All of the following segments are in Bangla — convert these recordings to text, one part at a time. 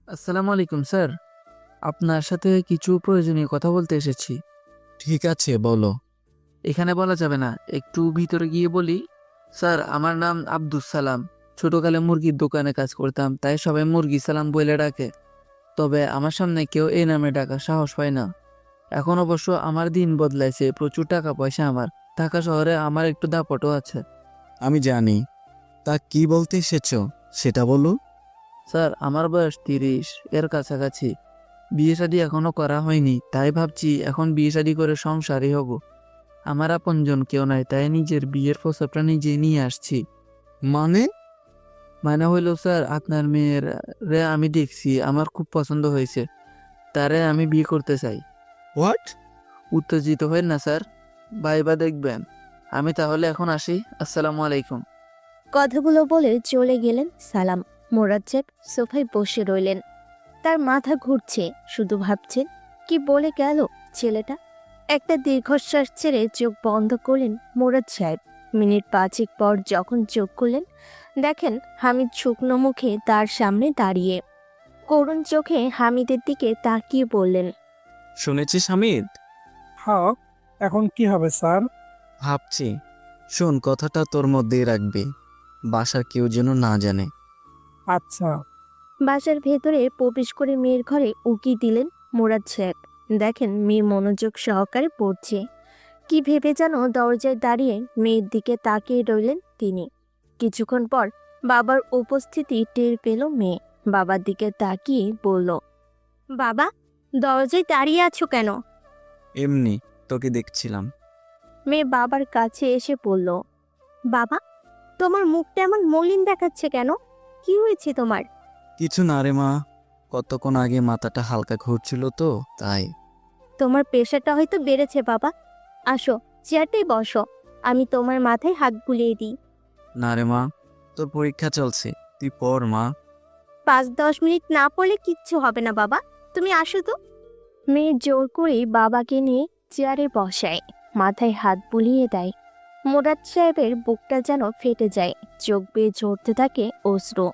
আসসালামু আলাইকুম স্যার। আপনার সাথে কিছু প্রয়োজনীয় কথা বলতে এসেছি। ঠিক আছে, বলো। এখানে বলা যাবে না, একটু ভিতরে গিয়ে বলি? স্যার, আমার নাম আব্দুস সালাম। ছোটকালে মুরগির দোকানে কাজ করতাম, তাই সবাই মুরগি সালাম বলে ডাকে। তবে আমার সামনে কেউ এই নামে ডাকার সাহস পায় না। এখন অবশ্য আমার দিন বদলাইছে, প্রচুর টাকা পয়সা আমার। ঢাকা শহরে আমার একটু দাপটও আছে। আমি জানি। তা কি বলতে এসেছো সেটা বলো। স্যার, আমার বয়স 30 এর কাছাকাছি। বিয়ে শাদী এখনো করা হয়নি, তাই ভাবছি এখন বিয়ে শাদী করে সংসারই হব। আমার আপনজন কেউ নাই, তাই নিজের বিয়ের প্রস্তাবটা নিজে নিয়ে আসছি। মানে? মানে হইল স্যার, আপনার মেয়ের রে আমি দেখছি, আমার খুব পছন্দ হয়েছে। তারে আমি বিয়ে করতে চাই। হোয়াট? উত্তেজিত হবেন না স্যার, ভাইবা দেখবেন। আমি তাহলে এখন আসি। আসসালামু আলাইকুম। কথাগুলো বলে চলে গেলেন সালাম। মোরাজ্জেব সোফায় বসে রইলেন। তার মাথা ঘুরছে, শুধু ভাবছেন কি বলে গেল ছেলেটা। একটা দীর্ঘশ্বাস ছেড়ে চোখ বন্ধ করলেন মোরাদ সাহেব। মিনিট পাঁচেক পর যখন চোখ খুললেন, দেখেন হামিদ শুকনো মুখে তার সামনে দাঁড়িয়ে। করুণ চোখে হামিদের দিকে তাকিয়ে বললেন, শুনেছিস হামিদ? হ্যাঁ, এখন কি হবে স্যার? ভাবছি। শোন, কথাটা তোর মধ্যেই রাখবি। বাসার কেউ যেন না জানে। আচ্ছা। বাসার ভেতরে প্রবেশ করে মেয়ের ঘরে উকি দিলেন মোরাদ সাহেব। দেখেন মেয়ে মনোযোগ সহকারে পড়ছে। কি ভেবে যেন দরজায় দাঁড়িয়ে মেয়ের দিকে তাকিয়ে রইলেন তিনি। কিছুক্ষণ পর বাবার উপস্থিতি টের পেল মেয়ে। বাবার দিকে তাকিয়ে বলল, বাবা, দরজায় দাঁড়িয়ে আছো কেন? এমনি তোকে দেখছিলাম। মেয়ে বাবার কাছে এসে বলল, বাবা, তোমার মুখটা এমন মলিন দেখাচ্ছে কেন? কি হয়েছে তোমার? কিছু না রে মা, কতক্ষণ আগে মাথাটা হালকা ঘুরছিল তো তাই। তোমার প্রেশারটা হয়তো বেড়েছে বাবা। আসো, চেয়ারটাই বসো, আমি তোমার মাথায় হাত বুলিয়ে দিই। না রে মা, তোর পরীক্ষা চলছে, তুই পড় মা। 5-10 মিনিট না পড়লে কিচ্ছু হবে না বাবা, তুমি আসো তো। মেয়ে জোর করে বাবাকে নিয়ে চেয়ারে বসায়, মাথায় হাত বুলিয়ে দেয়। মোরাদ সাহেবের বুকটা যেন ফেটে যায়, চোখ বেয়ে ঝরতে থাকে অশ্রু।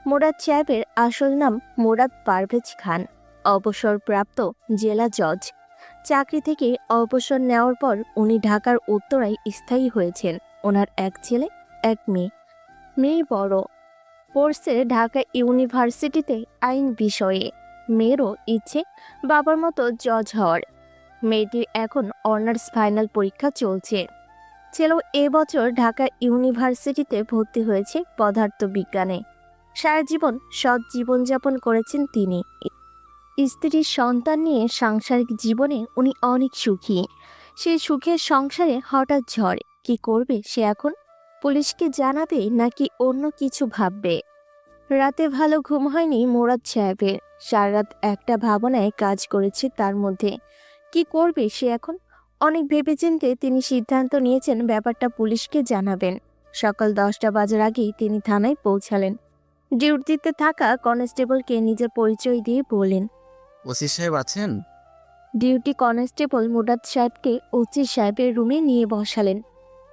মোরাদ সাহেবের আসল নাম মোরাদ পারভেজ খান, অবসরপ্রাপ্ত জেলা জজ। চাকরি থেকে অবসর নেওয়ার পর উনি ঢাকার উত্তরায় স্থায়ী হয়েছেন। ওনার এক ছেলে, এক মেয়ে। মেয়ে বড়, পড়ছে ঢাকা ইউনিভার্সিটিতে আইন বিষয়ে। মেয়েরও ইচ্ছে বাবার মতো জজ হওয়ার। মেয়েটির এখন অনার্স ফাইনাল পরীক্ষা চলছে। ছেলেও এবছর ঢাকা ইউনিভার্সিটিতে ভর্তি হয়েছে পদার্থবিজ্ঞানে। সারা জীবন সৎ জীবনযাপন করেছেন তিনি। স্ত্রীর সন্তান নিয়ে সাংসারিক জীবনে উনি অনেক সুখী। সেই সুখের সংসারে হঠাৎ ঝড়। কি করবে সে এখন? পুলিশকে জানাবে নাকি অন্য কিছু ভাববে? রাতে ভালো ঘুম হয়নি মোরাদ সাহেবের। সারা রাত একটা ভাবনায় কাজ করেছে তার মধ্যে। কি করবে সে এখন? অনেক ভেবেচিন্তে তিনি সিদ্ধান্ত নিয়েছেন ব্যাপারটা পুলিশকে জানাবেন। সকাল 10টা বাজার আগেই তিনি থানায় পৌঁছালেন। ডিউটিতে থাকা কনস্টেবলকে নিজের পরিচয় দিয়ে বললেন। ওসি সাহেব আছেন? ডিউটি কনস্টেবল মুরাদ সাহেবকে ওসি সাহেবের রুমে নিয়ে বসালেন।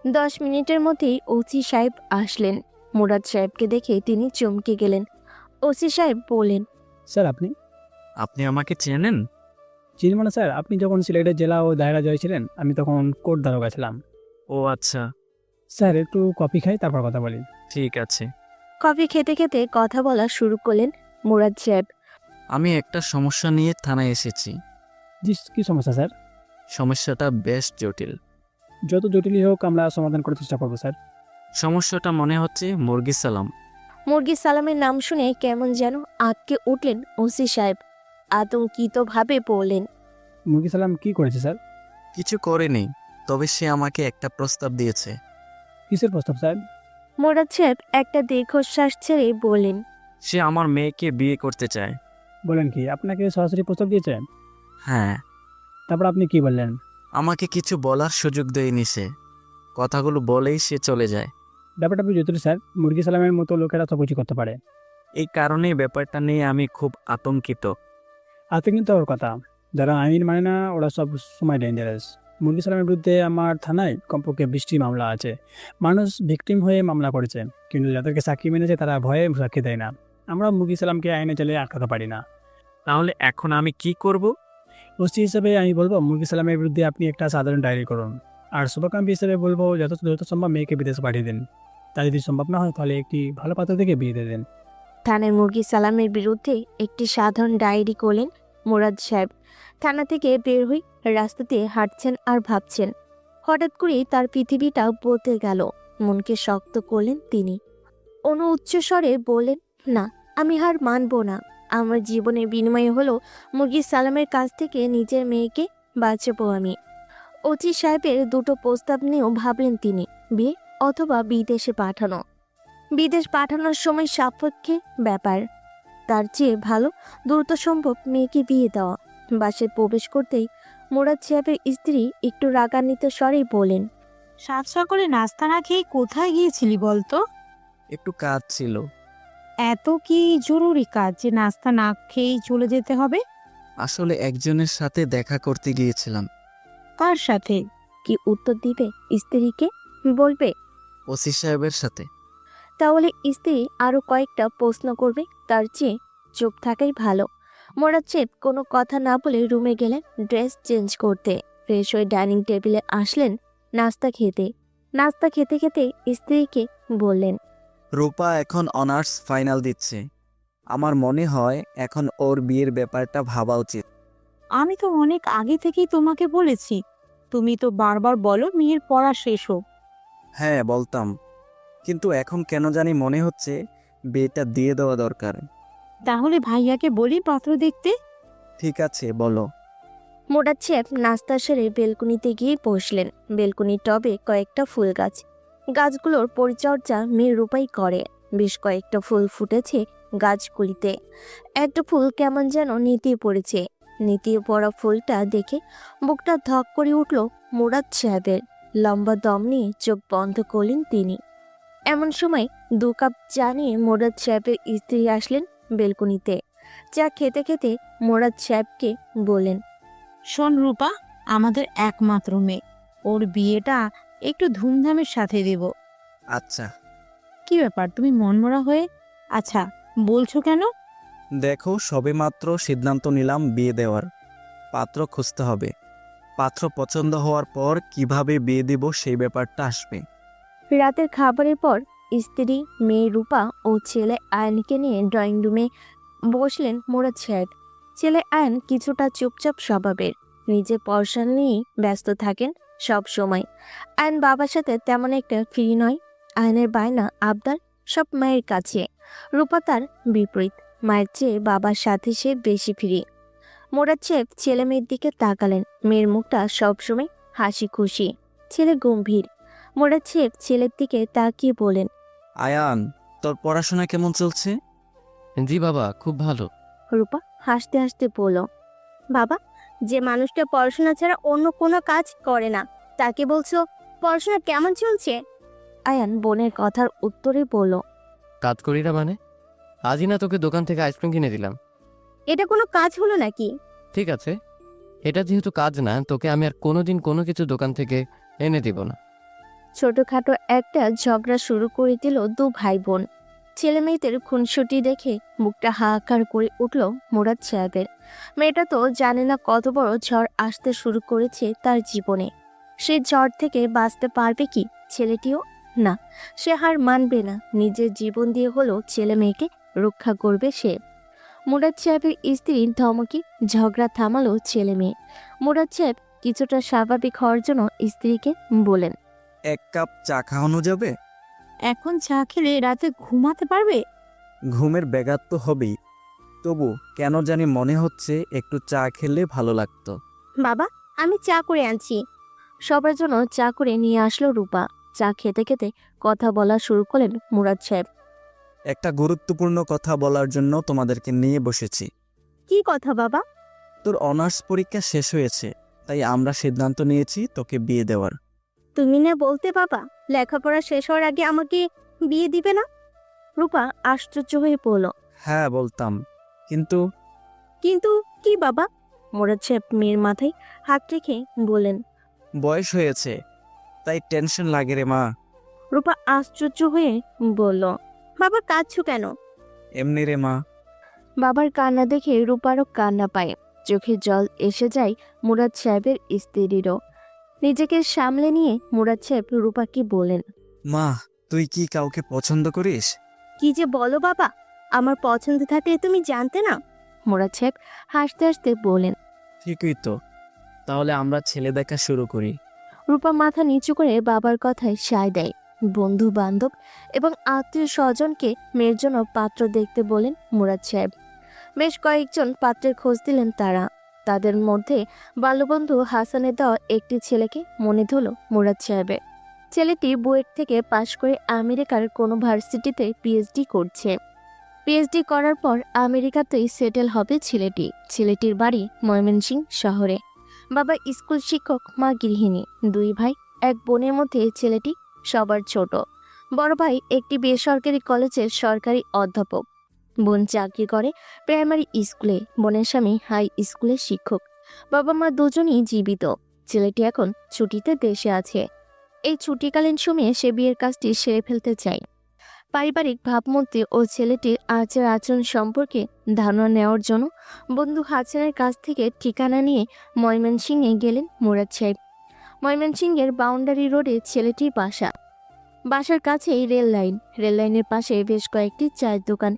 10 মিনিটের মধ্যেই ওসি সাহেব আসলেন। মুরাদ সাহেবকে দেখে তিনি চমকে গেলেন। ওসি সাহেব বললেন, স্যার আপনি? আপনি আমাকে চেনেন? চিনি মানে স্যার, আপনি যখন সিলেটের জেলা ও দায়রা জয় ছিলেন, আমি তখন কোর্ট দারোগা ছিলাম। ও আচ্ছা, স্যার একটু কফি খাই, তারপর কথা বলি। ঠিক আছে। কফি খেতে খেতে কথা বলা শুরু করলেন মুরাদ সাহেব। আমি একটা সমস্যা নিয়ে থানায় এসেছি। জি, কি সমস্যা স্যার? সমস্যাটা বেশ জটিল। যত জটিলই হোক আমরা সমাধান করার চেষ্টা করবো স্যার। সমস্যাটা মনে হচ্ছে মুরগি সালাম। মুরগি সালামের নাম শুনে কেমন যেন আঁতকে উঠলেন ওসি সাহেব। আতঙ্কিতভাবে বললেন, মুরগি সালাম কি করেছে স্যার? কিছু করেনি, তবে সে আমাকে একটা প্রস্তাব দিয়েছে। কিসের প্রস্তাব স্যার? মুরাদ সাহেব একটা দীর্ঘশ্বাস ছেড়ে বললেন, সে আমার মেয়েকে বিয়ে করতে চায়। বলেন কি, আপনাকে সরাসরি প্রস্তাব দিয়েছে? হ্যাঁ। তারপর আপনি কি বললেন? আমাকে কিছু বলার সুযোগ দেয়নি সে। কথাগুলো বলেই সে চলে যায়। ব্যাপারটা আপনি জটিল স্যার, মুরগি সালামের মতো লোকেরা সব কিছু করতে পারে। এই কারণেই ব্যাপারটা নিয়ে আমি খুব আতঙ্কিত। আছে কিন্তু ওর কথা, যারা আইন মানে না ওরা সব সময় ডেঞ্জারাস। মুরগি সালামের বিরুদ্ধে আমার থানায় কমপক্ষে 20টি মামলা আছে। মানুষ ভিকটিম হয়ে মামলা করেছে, কিন্তু যাদেরকে সাক্ষী মেনেছে তারা ভয়ে সাক্ষী দেয় না। আমরা মুরগি সালামকে আইনে চলে আটকাতে পারি না। তাহলে এখন আমি কি করব? ওসি হিসেবে আমি বলবো মুরগি সালামের বিরুদ্ধে আপনি একটা সাধারণ ডায়েরি করুন। আর শুভাকাঙ্ক্ষী হিসেবে বলবো যত দ্রুত সম্ভব মেয়েকে বিদেশে পাঠিয়ে দিন। তা যদি সম্ভব না হয় তাহলে একটি ভালো পাত্র থেকে বিয়ে দিয়ে দেন। থানার মুরগি সালামের বিরুদ্ধে একটি সাধারণ ডায়েরি করলেন মুরাদ সাহেব। থানা থেকে বের হয়ে রাস্তাতে হাঁটছেন আর ভাবছেন। হঠাৎ করে তার পৃথিবীটা বদলে গেল। মনকে শক্ত করলেন তিনি। অনু উচ্চস্বরে বললেন, না, আমি হার মানব না। আমার জীবনের বিনিময়ে হলো মুরগি সালামের কাছ থেকে নিজের মেয়েকে বাঁচাবো আমি। ওসি সাহেবের দুটো প্রস্তাব নিয়েও ভাবলেন তিনি, বিয়ে অথবা বিদেশে পাঠানো। বিদেশ পাঠানোর সময় সাপেক্ষে ব্যাপার, তার চেয়ে ভালো দ্রুত সম্ভব মেয়েকে বিয়ে দেওয়া। বাসায় প্রবেশ করতেই মুরাদ সাহেবের স্ত্রী একটু রাগান্বিত স্বরেই বলেন, সাত সকালে নাস্তা না খেয়ে কোথায় গিয়েছিলি বলতো? একটু কাজ ছিল। এত কি জরুরি কাজ যে নাস্তা না খেয়েই চলে যেতে হবে? আসলে একজনের সাথে দেখা করতে গিয়েছিলাম। কার সাথে? কি উত্তর দিবে স্ত্রীকে? বলবে ওসি সাহেবের সাথে। তাহলে স্ত্রী আরো কয়েকটা প্রশ্ন করবে, তার চেয়ে চুপ থাকাই ভালো। মুরাদ সাহেব কোনো কথা না বলে রুমে গেলেন ড্রেস চেঞ্জ করতে। ফ্রেশ হয়ে ডাইনিং টেবিলে আসলেন নাস্তা খেতে। নাস্তা খেতে খেতে স্ত্রীকে বললেন, রূপা এখন অনার্স ফাইনাল দিচ্ছে। আমার মনে হয় এখন ওর বিয়ের ব্যাপারটা ভাবা উচিত। আমি তো অনেক আগে থেকেই তোমাকে বলেছি, তুমি তো বারবার বলো মেয়ের পড়া শেষ হোক। হ্যাঁ বলতাম, কিন্তু এখন কেন জানি মনে হচ্ছে বিয়েটা দিয়ে দেওয়া দরকার। তাহলে ভাইয়াকে বলি পাত্র দেখতে। ঠিক আছে, বলো। মুরাদ সাহেব নাস্তা সেরে বেলকুনিতে গিয়ে বসলেন। বেলকুনির টবে কয়েকটা ফুল গাছ। গাছগুলোর পরিচর্যা মেয়ে রূপাই করে। বেশ কয়েকটা ফুল ফুটেছে গাছগুলিতে। একটা ফুল কেমন যেন নেতিয়ে পড়েছে। নেতিয়ে পড়া ফুলটা দেখে বুকটা ধক করে উঠল মুরাদ সাহেবের। লম্বা দম নিয়ে চোখ বন্ধ করলেন তিনি। এমন সময় 2 কাপ চা নিয়ে মুরাদ সাহেবের স্ত্রী আসলেন বেলকুনিতে। চা খেতে খেতে মুরাদ সাহেবকে বললেন, শোন রূপা, আমাদের একমাত্র মেয়ে, ওর বিয়েটা একটু ধুমধামের সাথে দেব। আচ্ছা। কি ব্যাপার, তুমি মনমরা হয়ে? আচ্ছা, বলছো কেন? দেখো, সবেমাত্র সিদ্ধান্ত নিলাম বিয়ে দেওয়ার। পাত্র খুঁজতে হবে। পাত্র পছন্দ হওয়ার পর কিভাবে বিয়ে দেব সেই ব্যাপারটা আসবে। রাতের খাবারের পর স্ত্রী, মেয়ে রূপা ও ছেলে আয়নকে নিয়ে ড্রয়িং রুমে বসলেন মুরাদ সাহেব। ছেলে আয়ন কিছুটা চুপচাপ স্বভাবের। নিজে পড়াশোনা নিয়েই ব্যস্ত থাকেন সব সময়। আয়ন বাবার সাথে তেমন একটা ফ্রি নয়। আয়নের বায়না আবদার সব মায়ের কাছে। রূপা তার বিপরীত, মায়ের চেয়ে বাবার সাথে সে বেশি ফ্রি। মুরাদ সাহেব ছেলে মেয়ের দিকে তাকালেন। মেয়ের মুখটা সবসময় হাসি খুশি, ছেলে গম্ভীর। মুরাদ সাহেব ছেলের দিকে তাকিয়ে বলেন, আয়ান, তোর পড়াশোনা কেমন চলছে? জি বাবা, খুব ভালো। রূপা হাসতে হাসতে বলল, বাবা, যে মানুষটা পড়াশোনা ছাড়া অন্য কোনো কাজ করে না তাকে বলছো পড়াশোনা কেমন চলছে? আয়ান বোনের কথার উত্তরে বলল, কাজ করি না মানে? আজই না তোকে দোকান থেকে আইসক্রিম কিনে দিলাম। এটা কোনো কাজ হলো নাকি? ঠিক আছে, এটা যেহেতু কাজ না, তোকে আমি আর কোনোদিন কোনো কিছু দোকান থেকে এনে দিব না। ছোটখাটো একটা ঝগড়া শুরু করে দিল 2 ভাই বোন। ছেলে মেয়েদের খুনসুটি দেখে মুখটা হাহাকার করে উঠল মুরাদ সাহেবের। মেয়েটা তো জানে না কত বড় ঝড় আসতে শুরু করেছে তার জীবনে। সে ঝড় থেকে বাঁচতে পারবে কি ছেলেটিও? না, সে হার মানবে না। নিজের জীবন দিয়ে হলেও ছেলে মেয়েকে রক্ষা করবে সে। মুরাদ সাহেবের স্ত্রীর ধমকি ঝগড়া থামালো ছেলে মেয়ে। মুরাদ সাহেব কিছুটা স্বাভাবিক হওয়ার জন্য স্ত্রীকে বলেন, 1 কাপ চা খাওয়ানো যাবে? এখন চা খেলে রাতে ঘুমাতে পারবে? ঘুমের ব্যাঘাত তো হবেই, তবু কেন জানি মনে হচ্ছে একটু চা খেলে ভালো লাগতো। বাবা, আমি চা করে আনছি। সবার জন্য চা করে নিয়ে আসলো রূপা। চা খেতে খেতে কথা বলা শুরু করলেন মুরাদ সাহেব। একটা গুরুত্বপূর্ণ কথা বলার জন্য তোমাদেরকে নিয়ে বসেছি। কি কথা বাবা? তোর অনার্স পরীক্ষা শেষ হয়েছে, তাই আমরা সিদ্ধান্ত নিয়েছি তোকে বিয়ে দেওয়ার। তুমি না বলতে বাবা লেখাপড়া শেষ হওয়ার আগে আমাকে বিয়ে দিবে না? রূপা আশ্চর্য হয়ে পড়ল। হ্যাঁ বলতাম, কিন্তু কিন্তু কি বাবা? মুরাদ সাহেব মেয়ের মাথায় হাত রেখে বললেন। বয়স হয়েছে, তাই টেনশন লাগে রে মা। রূপা আশ্চর্য হয়ে বলল, বাবা কাঁদছো কেন? এমনি রে মা। বাবার কান্না দেখে রূপারও কান্না পায়, চোখে জল এসে যায় মুরাদ সাহেবের স্ত্রীরও। নিজেকে সামলে নিয়ে মুরাদ সাহেব রূপাকে বলেন, মা, তুই কি কাউকে পছন্দ করিস? কি যে বলো বাবা, আমার পছন্দ থাকলে তুমি জানতে না? মুরাদ সাহেব হাসতে হাসতে বলেন। ঠিকই তো, তাহলে আমরা ছেলে দেখা শুরু করি। রূপা মাথা নিচু করে বাবার কথায় সায় দেয়। বন্ধু বান্ধব এবং আত্মীয় স্বজনকে মেয়ের জন্য পাত্র দেখতে বলেন মুরাদ সাহেব। বেশ কয়েকজন পাত্রের খোঁজ দিলেন তারা। তাদের মধ্যে বাল্যবন্ধু হাসানের দেওয়া একটি ছেলেকে মনে ধরল মুরাদ সাহেবের। ছেলেটি বুয়েট থেকে পাশ করে আমেরিকার কোনো ভার্সিটিতে পিএইচডি করছে। পিএইচডি করার পর আমেরিকাতেই সেটেল হবে ছেলেটি। ছেলেটির বাড়ি ময়মনসিংহ শহরে। বাবা স্কুল শিক্ষক, মা গৃহিণী। 2 ভাই 1 বোনের মধ্যে ছেলেটি সবার ছোট। বড় ভাই একটি বেসরকারি কলেজের সরকারি অধ্যাপক। বোন চাকরি করে প্রাইমারি স্কুলে। বোনের স্বামী হাই স্কুলের শিক্ষক। বাবা মা দুজনই জীবিত। ছেলেটি এখন ছুটিতে দেশে আছে। এই ছুটিকালীন সময়ে সে বিয়ের কাজটি সেরে ফেলতে চায়। পারিবারিক ভাবমূর্তি ও ছেলেটির আচার আচরণ সম্পর্কে ধারণা নেওয়ার জন্য বন্ধু হাসানের কাছ থেকে ঠিকানা নিয়ে ময়মনসিংহে গেলেন মুরাদ সাহেব। ময়মনসিংহের বাউন্ডারি রোডে ছেলেটির বাসা। বাসার কাছেই রেল লাইন। রেল লাইনের পাশে বেশ কয়েকটি চায়ের দোকান।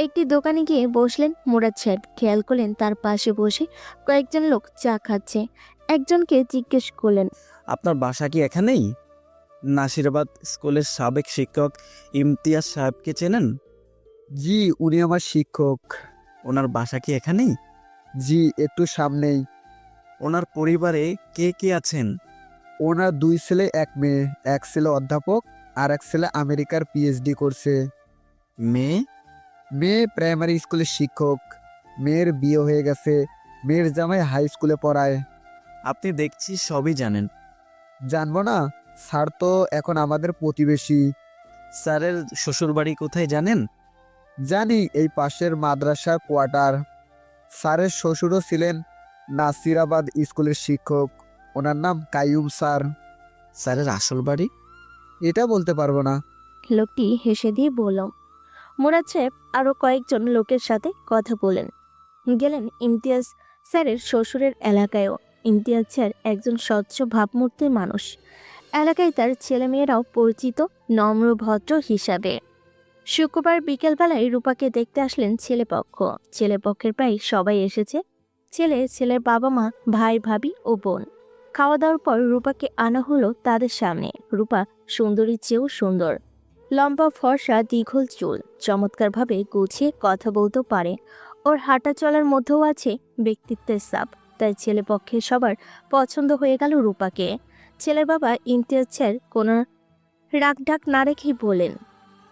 একটি দোকানে গিয়ে বসলেন মুরাদ সাহেব। খেয়াল করলেন তার পাশে বসে কয়েকজন লোক চা খাচ্ছে। একজনকে জিজ্ঞেস করলেন, আপনার বাসা কি এখানেই? নাসিরাবাদ স্কুলের সাবেক শিক্ষক ইমতিয়াজ সাহেবকে চেনেন? জি, উনি আমার শিক্ষক। ওনার বাসা কি এখানেই? জি, একটু সামনেই। ওনার পরিবারে কে কে আছেন? ওনার 2 ছেলে 1 মেয়ে। এক ছেলে অধ্যাপক আর এক ছেলে আমেরিকার পিএইচডি করছে। মেয়ে? মেয়ে প্রাইমারি স্কুলের শিক্ষক। মেয়ের বিয়ে হয়ে গেছে। মেয়ের জামাই হাই স্কুলে পড়ায়। আপনি দেখছি সবই জানেন। জানবো না? স্যার তো এখন আমাদের প্রতিবেশী। স্যারের শ্বশুরবাড়ি কোথায় জানেন? জানি, এই পাশের মাদ্রাসার কোয়ার্টার। স্যারের শ্বশুরও ছিলেন নাসিরাবাদ স্কুলের শিক্ষক। ওনার নাম কাইয়ুম স্যার। স্যারের আসল বাড়ি? এটা বলতে পারবো না। লোকটি হেসে দিয়ে বলল। মুরাদ সাহেব আরও কয়েকজন লোকের সাথে কথা বলেন। গেলেন ইমতিয়াজ স্যারের শ্বশুরের এলাকায়ও। ইমতিয়াজ স্যার একজন স্বচ্ছ ভাবমূর্তির মানুষ। এলাকায় তার ছেলেমেয়েরাও পরিচিত নম্র ভদ্র হিসাবে। শুক্রবার বিকেলবেলায় রূপাকে দেখতে আসলেন ছেলেপক্ষ। ছেলেপক্ষের প্রায় সবাই এসেছে। ছেলের বাবা মা, ভাই ভাবি ও বোন। খাওয়া দাওয়ার পর রূপাকে আনা হলো তাদের সামনে। রূপা সুন্দরীর চেয়েও সুন্দর। লম্বা ফর্সা দীঘল চুল, চমৎকারভাবে গুছিয়ে কথা বলতে পারে। ওর হাঁটা চলার মধ্যেও আছে ব্যক্তিত্বের ছাপ। তাই ছেলেপক্ষের সবার পছন্দ হয়ে গেল রূপাকে। ছেলের বাবা ইমতিয়াজ স্যার কোনো রাগঢাক না রেখেই বলেন,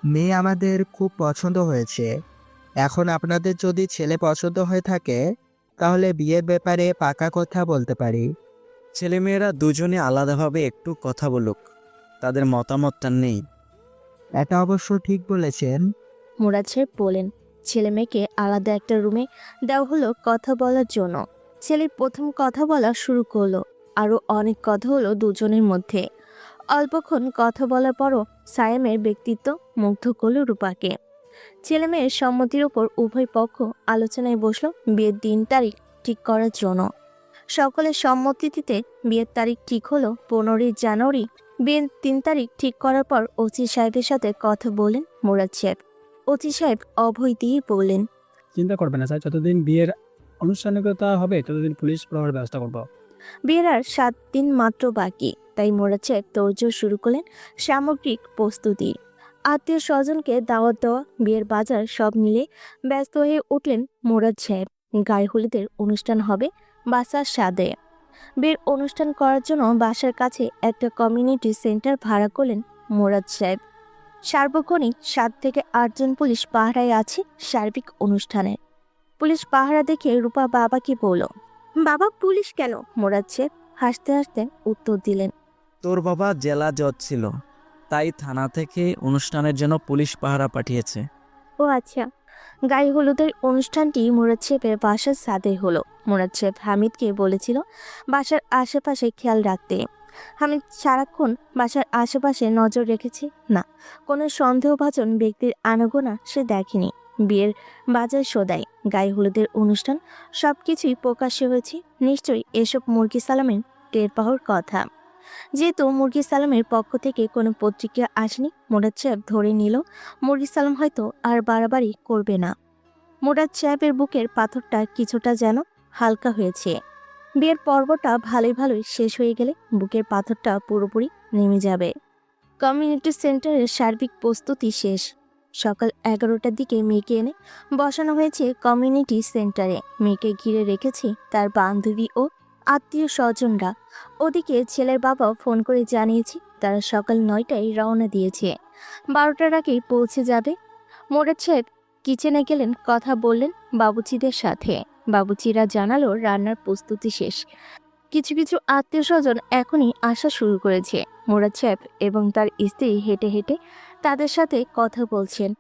মেয়ে আমাদের খুব পছন্দ হয়েছে। এখন আপনাদের যদি ছেলে পছন্দ হয়ে থাকে তাহলে বিয়ের ব্যাপারে পাকা কথা বলতে পারি। ছেলেমেয়েরা দুজনে আলাদাভাবে একটু কথা বলুক, তাদের মতামতটা নেই। এটা অবশ্য ঠিক বলেছেন। মুরাদ সাহেব বলেন। ছেলে মেয়েকে আলাদা একটা রুমে দেওয়া হলো কথা বলার জন্য। ছেলে প্রথম কথা বলা শুরু করলো। আরও অনেক কথা হলো দুজনের মধ্যে। অল্পক্ষণ কথা বলার পরও সায়েমের ব্যক্তিত্ব মুগ্ধ করল রূপাকে। ছেলে মেয়ের সম্মতির উপর উভয় পক্ষ আলোচনায় বসলো বিয়ের দিন তারিখ ঠিক করার জন্য। সকলের সম্মতিতে বিয়ের তারিখ ঠিক হলো 15ই জানুয়ারি। বিয়ের 3 তারিখ ঠিক করার পর ওসি সাহেবের সাথে কথা বলেন মুরাদ সাহেব। ওসি সাহেব অভয় দিয়ে বললেন, চিন্তা করবেন না স্যার, যতদিন বিয়ের আনুষ্ঠানিকতা হবে ততদিন পুলিশ প্রহর ব্যবস্থা করবো। বিয়ের আর 7 দিন মাত্র বাকি। তাই মুরাদ সাহেব তোড়জোড় শুরু করলেন সামগ্রিক প্রস্তুতি। আত্মীয় স্বজনকে দাওয়াত দেওয়া, বিয়ের বাজার সব মিলে ব্যস্ত হয়ে উঠলেন মুরাদ সাহেব। গায়ে হলুদের অনুষ্ঠান হবে বাসার সাদে। বিয়ের অনুষ্ঠান করার জন্য বাসার কাছে একটা কমিউনিটি সেন্টার ভাড়া করলেন মুরাদ সাহেব। সার্বক্ষণিক 7 থেকে 8 জন পুলিশ পাহারায় আছে সার্বিক অনুষ্ঠানে। পুলিশ পাহারা দেখে রূপা বাবাকে বলল, বাবা পুলিশ কেন? মুরাদ সাহেব হাসতে হাসতে উত্তর দিলেন, তোর বাবা জেলা জজ ছিল, তাই থানা থেকে অনুষ্ঠানের জন্য পুলিশ পাহারা পাঠিয়েছে। ও আচ্ছা। গায়ে হলুদের অনুষ্ঠানটি মুরাদ সাহেবের বাসার ছাদে হলো। মুরাদ সাহেব হামিদকে বলেছিল বাসার আশেপাশে খেয়াল রাখতে। হামিদ সারাক্ষণ বাসার আশেপাশে নজর রেখেছে। না, কোনো সন্দেহভাজন ব্যক্তির আনাগোনা সে দেখেনি। বিয়ের বাজার সদাই, গায়ে হলুদের অনুষ্ঠান সবকিছুই প্রকাশ্যে হয়েছে। নিশ্চয়ই এসব মুরগি সালামের টের পাওয়ার কথা। যেহেতু মুরগি সালামের পক্ষ থেকে কোনো পত্রিকা আসেনি, মোরাদ সাহেব ধরে নিল মুরগি সালাম হয়তো আর বাড়াবাড়ি করবে না। মোরাদ সাহেবের বুকের পাথরটা কিছুটা যেন হালকা হয়েছে। বিয়ের পর্বটা ভালোই ভালোই শেষ হয়ে গেলে বুকের পাথরটা পুরোপুরি নেমে যাবে। কমিউনিটি সেন্টারের সার্বিক প্রস্তুতি শেষ। সকাল 11টার দিকে মেয়েকে এনে বসানো হয়েছে কমিউনিটি সেন্টারে। মেয়েকে ঘিরে রেখেছে তার বান্ধবী ও আত্মীয় স্বজনরা। ওদিকে ছেলের বাবা ফোন করে জানিয়েছে তারা সকাল 9টায় রওনা দিয়েছে, 12টার আগেই পৌঁছে যাবে। মোরাদ সাহেব কিচেনে গেলেন, কথা বললেন বাবুচিদের সাথে। বাবুচিরা জানালো রান্নার প্রস্তুতি শেষ। কিছু কিছু আত্মীয় স্বজন এখনই আসা শুরু করেছে। মোরাদ সাহেব এবং তার স্ত্রী হেঁটে হেঁটে তাদের সাথে কথা বলছেন।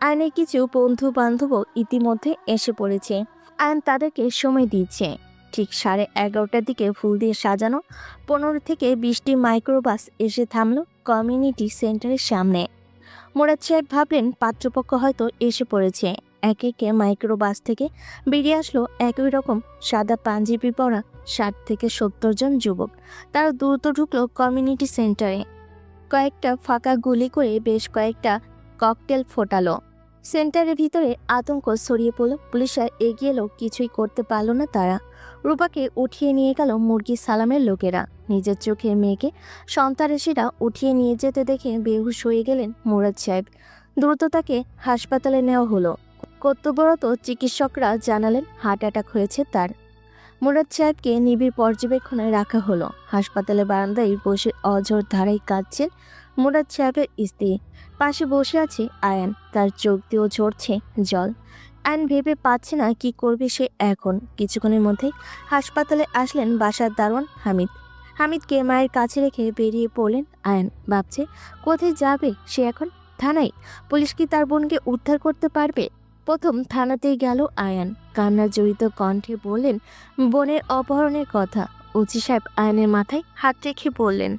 আয়নের কিছু বন্ধু বান্ধবও ইতিমধ্যে এসে পড়েছে। আয়ন তাদেরকে সময় দিচ্ছে। ঠিক 11:30টার দিকে ফুল দিয়ে সাজানো 15 থেকে 20টি মাইক্রোবাস এসে থামলো কমিউনিটি সেন্টারের সামনে। মোরাদ সাহেব ভাবলেন পাত্রপক্ষ হয়তো এসে পড়েছে। একে একে মাইক্রোবাস থেকে বেরিয়ে আসলো একই রকম সাদা পাঞ্জাবি পরা 60 থেকে 70 জন যুবক। তারা দ্রুত ঢুকলো কমিউনিটি সেন্টারে। কয়েকটা ফাঁকা গুলি করে বেশ কয়েকটা ককটেল ফোটালো। সেন্টারের ভিতরে আতঙ্ক ছড়িয়ে পড়ল। পুলিশরা এগিয়ে এলো, কিছুই করতে পারল না তারা। রূপাকে উঠিয়ে নিয়ে গেল মুরগি সালামের লোকেরা। নিজের চোখে মেয়েকে সন্ত্রাসীরা উঠিয়ে নিয়ে যেতে দেখে বেহুশ হয়ে গেলেন মোরাদ সাহেব। দ্রুত তাকে হাসপাতালে নেওয়া হলো। কর্তব্যরত চিকিৎসকরা জানালেন হার্ট অ্যাটাক হয়েছে তার। মোরাদ সাহেবকে নিবিড় পর্যবেক্ষণে রাখা হলো। হাসপাতালের বারান্দায় বসে অঝোর ধারায় কাঁদছেন মোরাদ সাহেবের স্ত্রী। পাশে বসে আছে আয়ান, তার চোখ দিয়েও ঝরছে জল। আয়ান ভেবে পাচ্ছে না কি করবে সে এখন। কিছুক্ষণের মধ্যে হাসপাতালে আসলেন বাসার দারোয়ান হামিদ। হামিদকে মায়ের কাছে রেখে বেরিয়ে পড়লেন আয়ান। ভাবছে কোথায় যাবে সে এখন? থানায়? পুলিশ কি তার বোনকে উদ্ধার করতে পারবে? প্রথম থানাতেই গেল আয়ান। কান্না জড়িত কণ্ঠে বললেন বোনের অপহরণের কথা। ওসি সাহেব আয়ানের মাথায় হাত রেখে বললেন,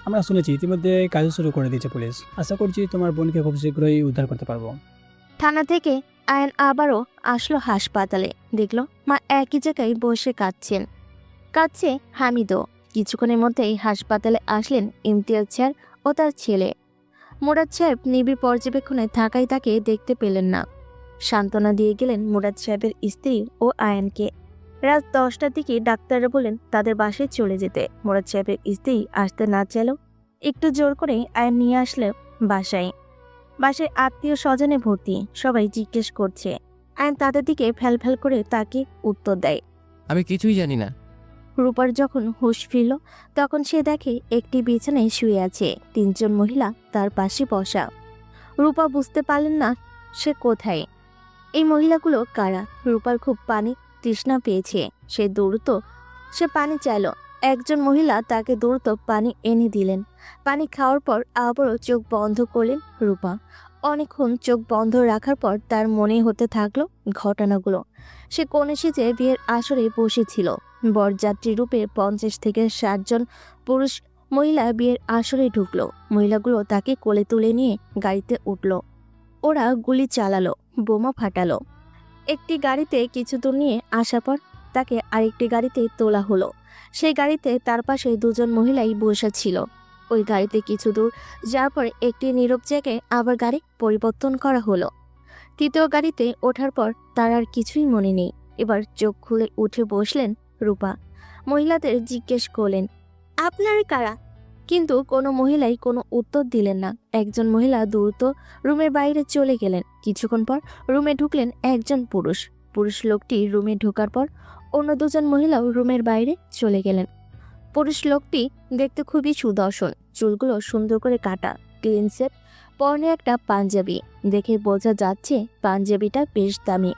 আমরা শুনেছি ইতিমধ্যে কাজ শুরু করে দিয়েছে পুলিশ। আশা করছি তোমার বোনকে খুব শীঘ্রই উদ্ধার করতে পারবো। থানা থেকে আয়ান আবারও আসলো হাসপাতালে। দেখলো মা একই জায়গায় বসে কাঁদছে হামিদও। কিছুক্ষণের মধ্যেই হাসপাতালে আসলেন ইমতিয়াজ স্যার ও তার ছেলে। মোরাদ সাহেব নিবিড় পর্যবেক্ষণে থাকায় তাকে দেখতে পেলেন না। সান্ত্বনা দিয়ে গেলেন মোরাদ সাহেবের স্ত্রী ও আয়ানকে। রাত 10টার দিকে ডাক্তাররা বলেন তাদের বাসায় চলে যেতে। মোরাদ সাহেবের স্ত্রী আসতে না চাইলেও একটু জোর করে আয়ান নিয়ে আসলে বাসায় আত্মীয় স্বজনে ভর্তি। সবাই জিজ্ঞেস করছে। আয়ান তাদের দিকে ফ্যাল করে তাকে উত্তর দেয়। আমি কিছুই জানি না। রূপার যখন হুঁশ ফিরল তখন সে দেখে একটি বিছানায় শুয়ে আছে 3 জন মহিলা তার পাশে বসা। রূপা বুঝতে পারলেন না সে কোথায়। এই মহিলাগুলো কারা? রূপার খুব পানি তৃষ্ণা পেয়েছে। সে পানি চাইল। একজন মহিলা তাকে দ্রুত পানি এনে দিলেন। পানি খাওয়ার পর আবারও চোখ বন্ধ করলেন রূপা। অনেকক্ষণ চোখ বন্ধ রাখার পর তার মনে হতে থাকলো ঘটনাগুলো। সে কোণে সেজে বিয়ের আসরে বসেছিল। বরযাত্রী রূপে 50 থেকে 60 জন পুরুষ মহিলা বিয়ের আসরে ঢুকলো। মহিলাগুলো তাকে কোলে তুলে নিয়ে গাড়িতে উঠল। ওরা গুলি চালালো, বোমা ফাটালো। একটি গাড়িতে কিছু দূর নিয়ে আসার পর তাকে আরেকটি গাড়িতে তোলা হলো। সেই গাড়িতে তার পাশে 2 জন মহিলাই বসা ছিল। ওই গাড়িতে কিছু দূর যাওয়ার পর একটি নীরব জায়গায় আবার গাড়ি পরিবর্তন করা হলো। তৃতীয় গাড়িতে ওঠার পর তার আর কিছুই মনে নেই। এবার চোখ খুলে উঠে বসলেন রূপা। মহিলাদের জিজ্ঞেস করলেন আপনারা কারা? কিন্তু কোনো মহিলাই কোনো উত্তর দিলেন না। একজন মহিলা দ্রুত রুমের বাইরে চলে গেলেন। কিছুক্ষণ পর রুমে ঢুকলেন একজন পুরুষ লোকটি রুমে ঢোকার পর অন্য 2 জন মহিলাও রুমের বাইরে চলে গেলেন। পুরুষ লোকটি দেখতে খুবই সুদর্শন, চুলগুলো সুন্দর করে কাটা, ক্লিন শেভ, পরনে একটা পাঞ্জাবি। দেখে বোঝা যাচ্ছে পাঞ্জাবিটা বেশ দামি।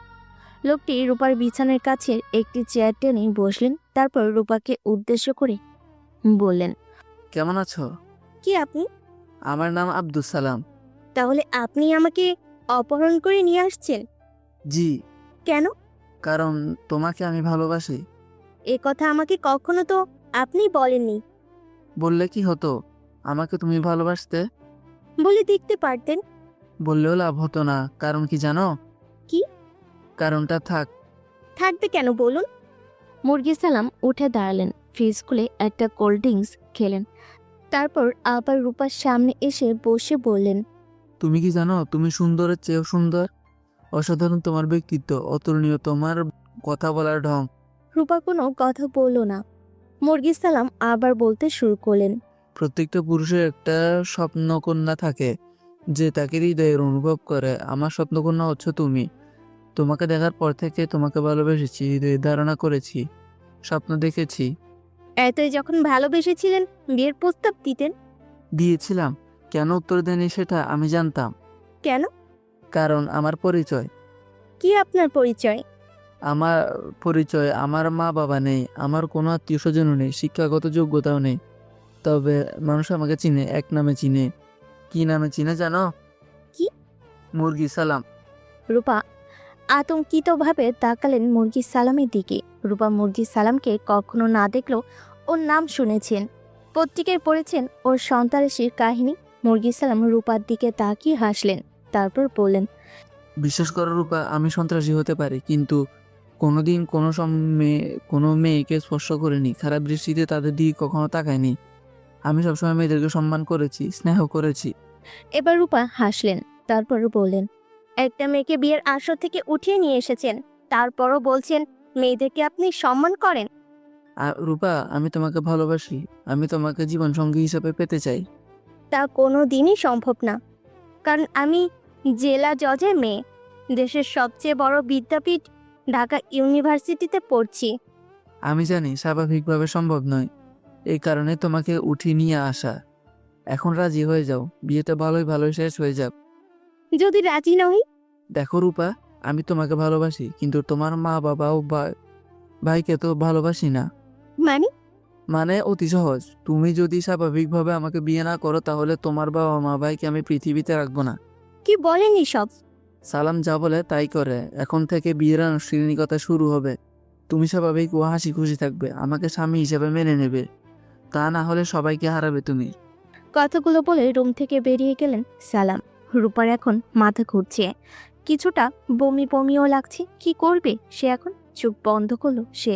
লোকটি রূপার বিছানার কাছে একটি চেয়ার টেনে বসলেন। তারপর রূপাকে উদ্দেশ্য করে বললেন, কেমন আছো? কি আপনি? আমার নাম আব্দুস সালাম। তাহলে আপনি আমাকে অপহরণ করে নিয়ে আসছেন? জি, কেন? কারণ তোমাকে আমি ভালোবাসি। এ কথা আমাকে কখনো তো আপনি বলেননি। বললে কি হতো আমাকে তুমি ভালোবাসতে? বলে দেখতে পারতেন। বললেও লাভ হতো না। কারণ কি জানো? কারণটা থাক। থাকবে কেন বলুন? মুরগি সালাম উঠে দাঁড়ালেন, ফ্রিজ খুলে একটা কোল্ড ড্রিঙ্কস খেলেন, তারপর আবার রূপার সামনে এসে বসে বললেন, তুমি কি জানো তুমি সুন্দরের চেয়েও সুন্দর? অসাধারণ তোমার ব্যক্তিত্ব, অতুলনীয় তোমার কথা বলার ঢং। রূপা কোনো কথা বলল না। মুরগি সালাম আবার বলতে শুরু করলেন, প্রত্যেকটা পুরুষের একটা স্বপ্নকন্যা থাকে যে তাকে হৃদয়ের অনুভব করে। আমার স্বপ্নকন্যা হচ্ছে তুমি। তোমাকে দেখার পর থেকে তোমাকে ভালোবেসেছি, হৃদয়ে ধারণা করেছি, স্বপ্ন দেখেছি। এতই যখন ভালোবেসেছিলেন বিয়ের প্রস্তাব দিতেন। দিয়েছিলাম, কেন উত্তর দেয়নি সেটা আমি জানতাম। কেন? কারণ আমার পরিচয়। কি আপনার পরিচয়? আমার মা বাবা নেই, আমার কোনো আত্মীয় স্বজনও নেই, শিক্ষাগত যোগ্যতাও নেই। তবে মানুষ আমাকে চিনে, এক নামে চিনে। কি নামে চিনে জানো? কি? মুরগি সালাম। রূপা আতঙ্কিতভাবে তাকালেন মুরগি সালামের দিকে। রূপা মুরগি সালামকে কখনো না দেখলেও ওর নাম শুনেছেন, পত্রিকায় পড়েছেন ওর সন্ত্রাসীর কাহিনী। মুরগি সালাম রূপার দিকে তাকিয়ে হাসলেন, তারপর বললেন, বিশ্বাস করো রূপা, আমি সন্ত্রাসী হতে পারি, কিন্তু কোনোদিন কোনো মেয়েকে স্পর্শ করিনি, খারাপ দৃষ্টিতে তাদের দিকে কখনো তাকাইনি। আমি সবসময় মেয়েদেরকে সম্মান করেছি, স্নেহ করেছি। এবার রূপা হাসলেন, তারপর বললেন, একটা মেয়েকে বিয়ের আসর থেকে উঠিয়ে নিয়ে এসেছেন, তারপরও বলছেন মেয়েদেরকে আপনি সম্মান করেন। আর রূপা, আমি তোমাকে ভালোবাসি, আমি তোমাকে জীবন সঙ্গী হিসেবে পেতে চাই। তা কোনো দিনই সম্ভব না, কারণ আমি জেলা জজের মেয়ে, দেশের সবচেয়ে বড় বিদ্যাপীঠ ঢাকা ইউনিভার্সিটিতে পড়ছি। আমি জানি স্বাভাবিকভাবে সম্ভব নয়, এই কারণে তোমাকে উঠিয়ে নিয়ে আসা। এখন রাজি হয়ে যাও, বিয়েটা ভালোই ভালোই শেষ হয়ে যাক। যদি রাজি নই? দেখো রূপা, আমি তোমাকে ভালোবাসি, কিন্তু তোমার মা বাবা ও ভাইকে তো ভালোবাসি না। মানে অতি সহজ, তুমি যদি স্বাভাবিকভাবে আমাকে বিয়ে না করো, তাহলে তোমার বাবা মা ভাইকে আমি পৃথিবীতে রাখবো না। কি বলেন সব? সালাম যা বলে তাই করে। এখন থেকে বিয়ের আনুষ্ঠানিকতা শুরু হবে। তুমি স্বাভাবিক ও হাসি খুশি থাকবে, আমাকে স্বামী হিসেবে মেনে নেবে। তা না হলে সবাইকে হারাবে তুমি। কথাগুলো বলে রুম থেকে বেরিয়ে গেলেন সালাম। রূপার এখন মাথা ঘুরছে, কিছুটা বমি বমিও লাগছে। কি করবে সে এখন? চোখ বন্ধ করলো সে,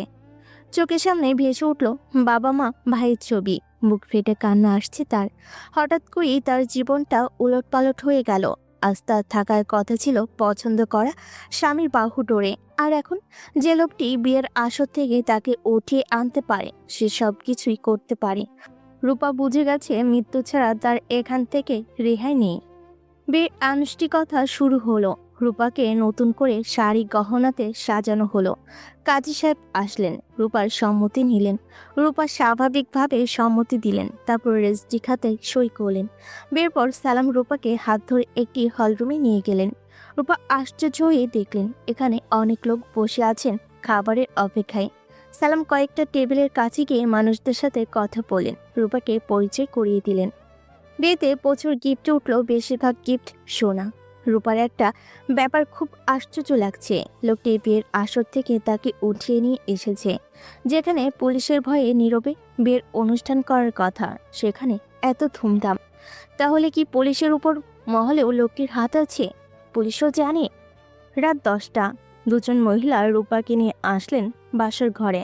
চোখের সামনে ভেসে উঠল বাবা মা ভাইয়ের ছবি। মুখ ফেটে কান্না আসছে তার। হঠাৎ করেই তার জীবনটা উলটপালট হয়ে গেল। আজ তার থাকার কথা ছিল পছন্দ করা স্বামীর বাহু ডোরে, আর এখন যে লোকটি বিয়ের আসর থেকে তাকে উঠিয়ে আনতে পারে, সে সব কিছুই করতে পারে। রূপা বুঝে গেছে মৃত্যু ছাড়া তার এখান থেকে রেহাই নেই। বিয়ের আনুষ্ঠানিকতা শুরু হলো। রূপাকে নতুন করে শাড়ি গহনাতে সাজানো হলো। কাজী সাহেব আসলেন, রূপার সম্মতি নিলেন। রূপা স্বাভাবিকভাবে সম্মতি দিলেন, তারপর রেজিস্ট্রি খাতে সই করলেন। বিয়ের পর সালাম রূপাকে হাত ধরে একটি হলরুমে নিয়ে গেলেন। রূপা আশ্চর্য হয়ে দেখলেন এখানে অনেক লোক বসে আছেন খাবারের অপেক্ষায়। সালাম কয়েকটা টেবিলের কাছে গিয়ে মানুষদের সাথে কথা বলেন, রূপাকে পরিচয় করিয়ে দিলেন। বিয়েতে প্রচুর গিফট উঠলো, বেশিরভাগ গিফট সোনা। রূপার একটা ব্যাপার খুব আশ্চর্য লাগছে, লোকটি বিয়ের আসর থেকে তাকে উঠিয়ে নিয়ে এসেছে। যেখানে পুলিশের ভয়ে নীরবে বিয়ের অনুষ্ঠান করার কথা, সেখানে এত ধুমধাম। তাহলে কি পুলিশের উপর মহলেও লোকটির হাত আছে? পুলিশও জানে। রাত 10টা, দুজন মহিলা রূপাকে নিয়ে আসলেন বাসর ঘরে।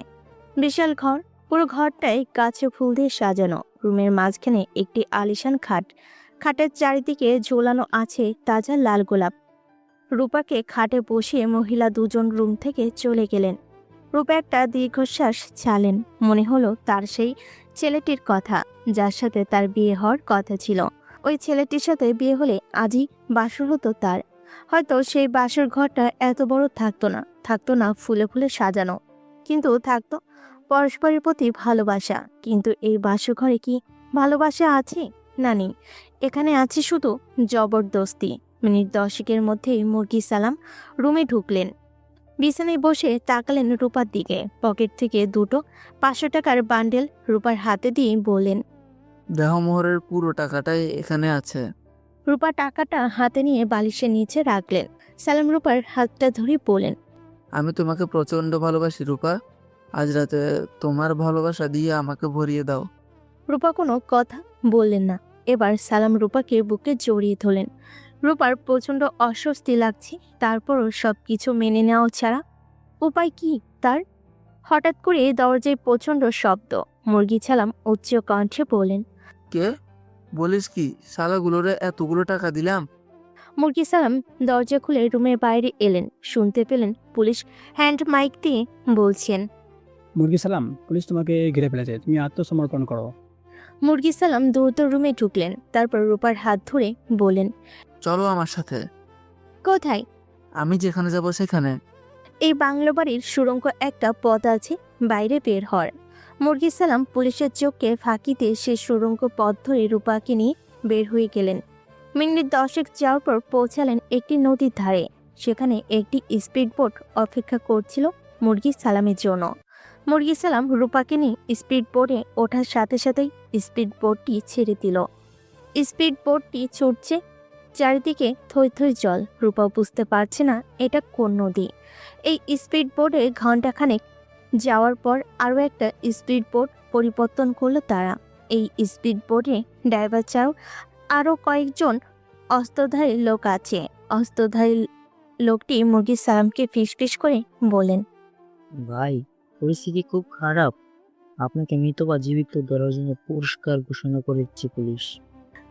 বিশাল ঘর, পুরো ঘরটাই গাছে ফুল দিয়ে সাজানো। রুমের মাঝখানে একটি আলিশান খাট, খাটের চারিদিকে ঝোলানো আছে তাজা লাল গোলাপ। রূপাকে খাটে বসিয়ে মহিলা দুজন রুম থেকে চলে গেলেন। রূপা একটা দীর্ঘশ্বাস ছাড়লেন, মনে হলো তার সেই ছেলেটির কথা যার সাথে তার বিয়ে হওয়ার কথা ছিল। ওই ছেলেটির সাথে বিয়ে হলে আজই বাসর হতো তার। হয়তো সেই বাসর ঘরটা এত বড় থাকতো না ফুলে ফুলে সাজানো, কিন্তু থাকতো পরস্পরের প্রতি ভালোবাসা। কিন্তু এই বাসর ঘরে কি ভালোবাসা আছে? না, নেই। এখানে আছে শুধু জবরদস্তি। মিনিট 10 মধ্যেই মুরগি সালাম রুমে ঢুকলেন। বিছানায় বসে তাকালেন রূপার দিকে। পকেট থেকে দুটো 500 টাকার বান্ডেল রূপার হাতে দিয়ে বললেন, দেহমোহরের পুরো টাকাটাই এখানে আছে। রূপা টাকাটা হাতে নিয়ে বালিশের নিচে রাখলেন। সালাম রূপার হাতটা ধরে বলেন, আমি তোমাকে প্রচন্ড ভালোবাসি রূপা, আজ রাতে তোমার ভালোবাসা দিয়ে আমাকে ভরিয়ে দাও। রূপা কোনো কথা বললেন না। এবার সালাম রূপাকে বুকে জড়িয়ে ধরলেন। রূপার প্রচণ্ড অস্বস্তি লাগছে, তারপরও সব কিছু মেনে নেওয়া ছাড়া উপায় কি তার? হঠাৎ করে দরজায় প্রচণ্ড শব্দ। মুরগি ছালাম উচ্চ কণ্ঠে বলেন। কে? বলিস কি, শালাগুলোরে এতগুলো টাকা দিলাম? মুরগি সালাম দরজা খুলে রুমের বাইরে এলেন। শুনতে পেলেন পুলিশ হ্যান্ড মাইক দিয়ে বলছেন। মুরগি সালাম, পুলিশ তোমাকে ঘিরে ফেলেছে, তুমি আত্মসমর্পণ করো। মুরগি সালাম দ্রুত রুমে ঢুকলেন, তারপর রূপার হাত ধরে বলেন। চলো আমার সাথে, কোথায়? আমি যেখানে যাব সেখানে। এই বাংলো বাড়ির সুড়ঙ্গ একটা পথ আছে বাইরে বের হওয়ার। মুরগি সালাম পুলিশের চোখকে ফাঁকিতে সে সুড়ঙ্গ পথ ধরে রূপাকে নিয়ে বের হয়ে গেলেন। মিনিট 10 যাওয়ার পর পৌঁছালেন একটি নদীর ধারে। সেখানে একটি স্পিড বোট অপেক্ষা করছিল মুরগি সালামের জন্য। মুরগি সালাম রূপাকে নিয়ে স্পিড বোটে ওঠার সাথে সাথেই স্পিড বোটটি ছেড়ে দিল। স্পিড বোটটি ছুটছে, চারিদিকে থই থই জল। রূপা বুঝতে পারছে না এটা কোন নদী। এই স্পিড বোটে ঘন্টাখানেক যাওয়ার পর আরও একটা স্পিড বোট পরিবর্তন করলো তারা। এই স্পিড বোটে ড্রাইভার ছাড়াও আরও কয়েকজন অস্ত্রধারী লোক আছে। অস্ত্রধারী লোকটি মুরগি সালামকে ফিসফিস করে বলেন। ভাই, পরিস্থিতি খুব খারাপ। আপনাকে মৃত বা জীবিত ধরার জন্য পুরস্কার ঘোষণা করেছে পুলিশ।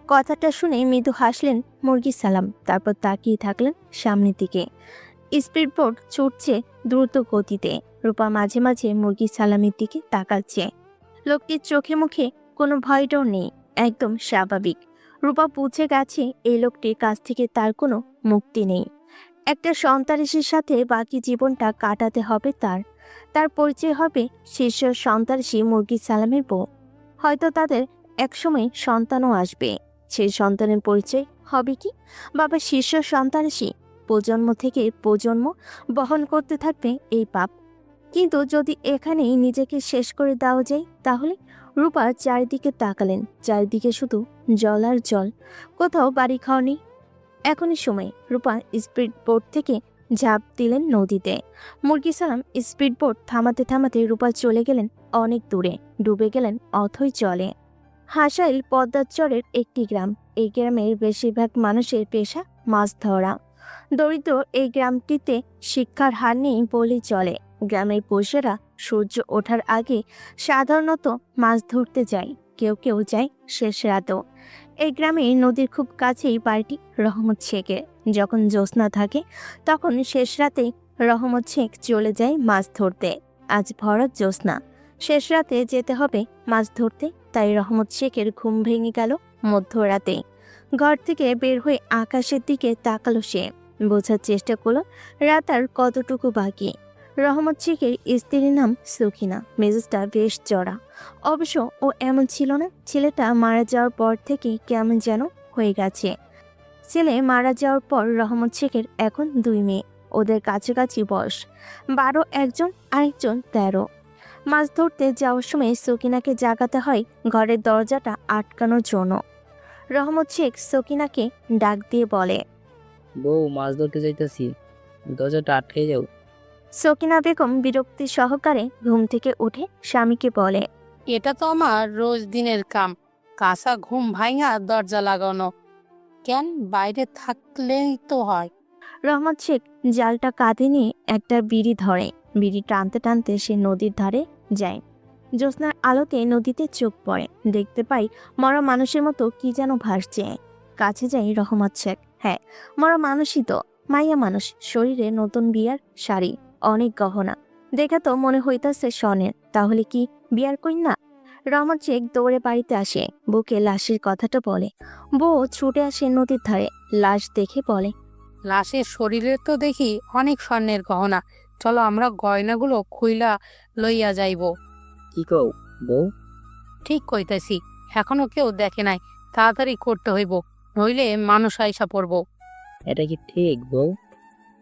কথাটা শুনে মৃদু হাসলেন মুরগি সালাম, তারপর তাকিয়ে থাকলেন সামনের দিকে। স্পিড বোট ছুটছে দ্রুত গতিতে। রূপা মাঝে মাঝে মুরগি সালামের দিকে তাকাচ্ছে। লোকটির চোখে মুখে কোনো ভয়টাও নেই, একদম স্বাভাবিক। রূপা বুঝে গেছে এই লোকটির কাছ থেকে তার কোনো মুক্তি নেই। একটা সন্ত্রাসীর সাথে বাকি জীবনটা কাটাতে হবে তার। তার পরিচয় হবে শীর্ষ সন্ত্রাসী মুরগি সালামের বউ। হয়তো তাদের একসময় সন্তানও আসবে। সেই সন্তানের পরিচয় হবে কি? বাবা শীর্ষ সন্ত্রাসী, প্রজন্ম থেকে প্রজন্ম বহন করতে থাকবে এই পাপ। কিন্তু যদি এখানেই নিজেকে শেষ করে দেওয়া যায় তাহলে? রূপা চারিদিকে তাকালেন, চারিদিকে শুধু জল আর জল, কোথাও বাড়ি খাওয়া নেই। এখনই সময়। রূপা স্পিড বোট থেকে ঝাঁপ দিলেন নদীতে। মুরগি সালাম স্পিড বোট থামাতে থামাতে রূপা চলে গেলেন অনেক দূরে, ডুবে গেলেন অথই জলে। হাসাইল পদ্মার চরের একটি গ্রাম। এই গ্রামের বেশিরভাগ মানুষের পেশা মাছ ধরা। দরিদ্র এই গ্রামটিতে শিক্ষার হার নেই বলেই চলে। গ্রামের পুরুষেরা সূর্য ওঠার আগে সাধারণত মাছ ধরতে যায়, কেউ কেউ যায় শেষ রাতেও। এই গ্রামে নদীর খুব কাছেই বাড়িটি রহমত শেখের। যখন জ্যোৎস্না থাকে তখন শেষ রাতেই রহমত শেখ চলে যায় মাছ ধরতে। আজ ভরত জ্যোৎস্না, শেষ রাতে যেতে হবে মাছ ধরতে, তাই রহমত শেখের ঘুম ভেঙে গেল মধ্যরাতে। ঘর থেকে বের হয়ে আকাশের দিকে তাকালো সে। বোঝার চেষ্টা করলো রাত আর কতটুকু বাকি। রহমত শেখের স্ত্রীর নাম সুখিনা। মেজাজটা বেশ চড়া। অবশ্য ও এমন ছিল না। ছেলেটা মারা যাওয়ার পর থেকে কেমন যেন হয়ে গেছে। ছেলে মারা যাওয়ার পর রহমত শেখের এখন 2 মেয়ে। ওদের কাছাকাছি বয়স 12, একজন আরেকজন 13। মাছ ধরতে যাওয়ার সময় সকিনাকে জাগাতে হয় ঘরের দরজাটা আটকানোর জন্য। রহমত শেখ সকিনাকে ডাক দিয়ে বলে, বউ, মাছ ধরতে যাইতেছি, দরজাটা আটকে যাও। সকিনা বেগম বিরক্তি সহকারে ঘুম থেকে উঠে স্বামীকে বলে, এটা তো আমার রোজ দিনের কাম, কাঁচা ঘুম ভাঙা দরজা লাগানো। কেন, বাইরে থাকলেই তো হয়। রহমত শেখ জালটা কাঁধে নিয়ে একটা বিড়ি ধরে। বিড়ি টানতে টানতে সে নদীর ধারে যায়। জ্যোৎস্নার আলোতে নদীতে চোখ পড়ে। দেখতে পাই মরা মানুষের মতো কি যেন ভাসছে। কাছে যাই রহমত শেখ। হ্যাঁ, মরা মানুষই তো, মাইয়া মানুষ, শরীরে নতুন বিয়ার শাড়ি, অনেক গহনা। দেখে তো মনে হইতাছে স্বর্ণের। তাহলে কি বিয়ার কই না? রহমত শেখ দৌড়ে বাড়িতে আসে, বুকে লাশের কথাটা বলে। বউ ছুটে আসে নদীর ধারে, লাশ দেখে বলে, লাশের শরীরে তো দেখি অনেক স্বর্ণের গহনা। চলো আমরা গয়নাগুলো খুইলা লইয়া যাইব। কি কও বউ? ঠিক কইতাছি, এখনো কেউ দেখে নাই, তাড়াতাড়ি করতে হইব, নইলে মানুষ আইসা পড়ব। এটা কি ঠিক বউ?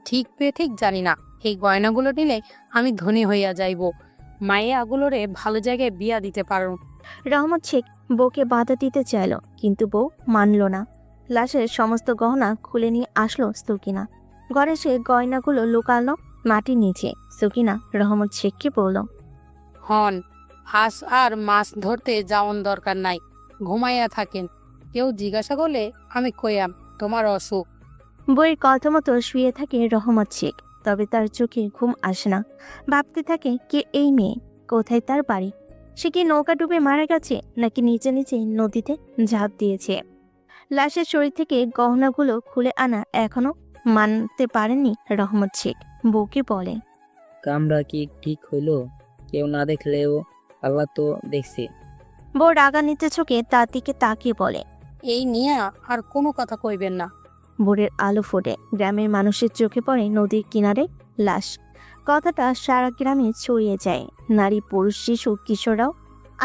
ঠিক ঠিক জানি না। এই গয়নাগুলো নিলে আমি ধনী হইয়া যাইব, মাইয়াগুলোরে ভালো জায়গায় বিয়া দিতে পারো। রহমত শেখ বউকে বাধা দিতে চাইল, কিন্তু বউ মানল না। লাশের সমস্ত গহনা খুলে নিয়ে আসলো সুকিনা। ঘরে সে গয়নাগুলো লুকালো মাটির নিচে। সুকিনা রহমত শেখকে বলল, হন, আজ আর মাছ ধরতে যাওয়ার দরকার নাই, ঘুমাইয়া থাকেন। কেউ জিজ্ঞাসা করলে আমি কইয়াম তোমার অসুখ, বইয়ের কথা মতো শুয়ে থাকে রহমত শেখ, তবে তার চোখে ঘুম আসে না। ভাবতে থাকে কে এই মেয়ে, কোথায় তার বাড়ি, সে কি নৌকা ডুবে মারা গেছে নাকি নিচে নিচে নদীতে ঝাঁপ দিয়েছে। লাশের শরীর থেকে গহনাগুলো খুলে আনা এখনো মানতে পারেননি রহমত শেখ। বউকে বলে, কামরা কি ঠিক হইলো? কেউ না দেখলেও আল্লাহ তো দেখছে। বউ রাগান্বিত চোখে তার দিকে তাকিয়ে বলে, এই নিয়ে আর কোনো কথা কইবেন না। ভোরের আলো ফোটে, গ্রামের মানুষের চোখে পড়ে নদীর কিনারে লাশ। কথাটা সারা গ্রামে ছড়িয়ে যায়। নারী, পুরুষ, শিশু, কিশোররাও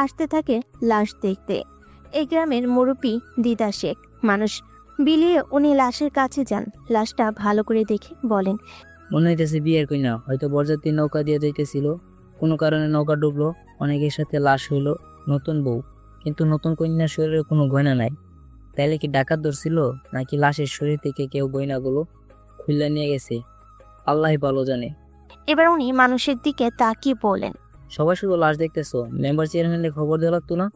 আসতে থাকে লাশ দেখতে। এই গ্রামের মুরব্বী দিদা শেখ মানুষ বিলিয়ে উনি লাশের কাছে যান। লাশটা ভালো করে দেখে বলেন, মনে হইতেছে বিয়ের কইনা, হয়তো বরযাত্রী নৌকা দিয়ে যাইতেছিল, কোনো কারণে নৌকা ডুবলো, অনেকের সাথে লাশ হইলো। নতুন বউ, কিন্তু নতুন কন্যার শরীরে কোনো গয়না নাই। তাইলে কি ডাকাত ধরছিল, নাকি লাশের শরীর থেকে কেউ গয়নাগুলো খুলে নিয়ে গেছে? আল্লাহই ভালো জানে। এবার উনি মানুষের দিকে তাকিয়ে বলেন, সবাই শুধু লাশ দেখতেছো, মেম্বার চেয়ারম্যানের খবর দেওয়া লাগতো না?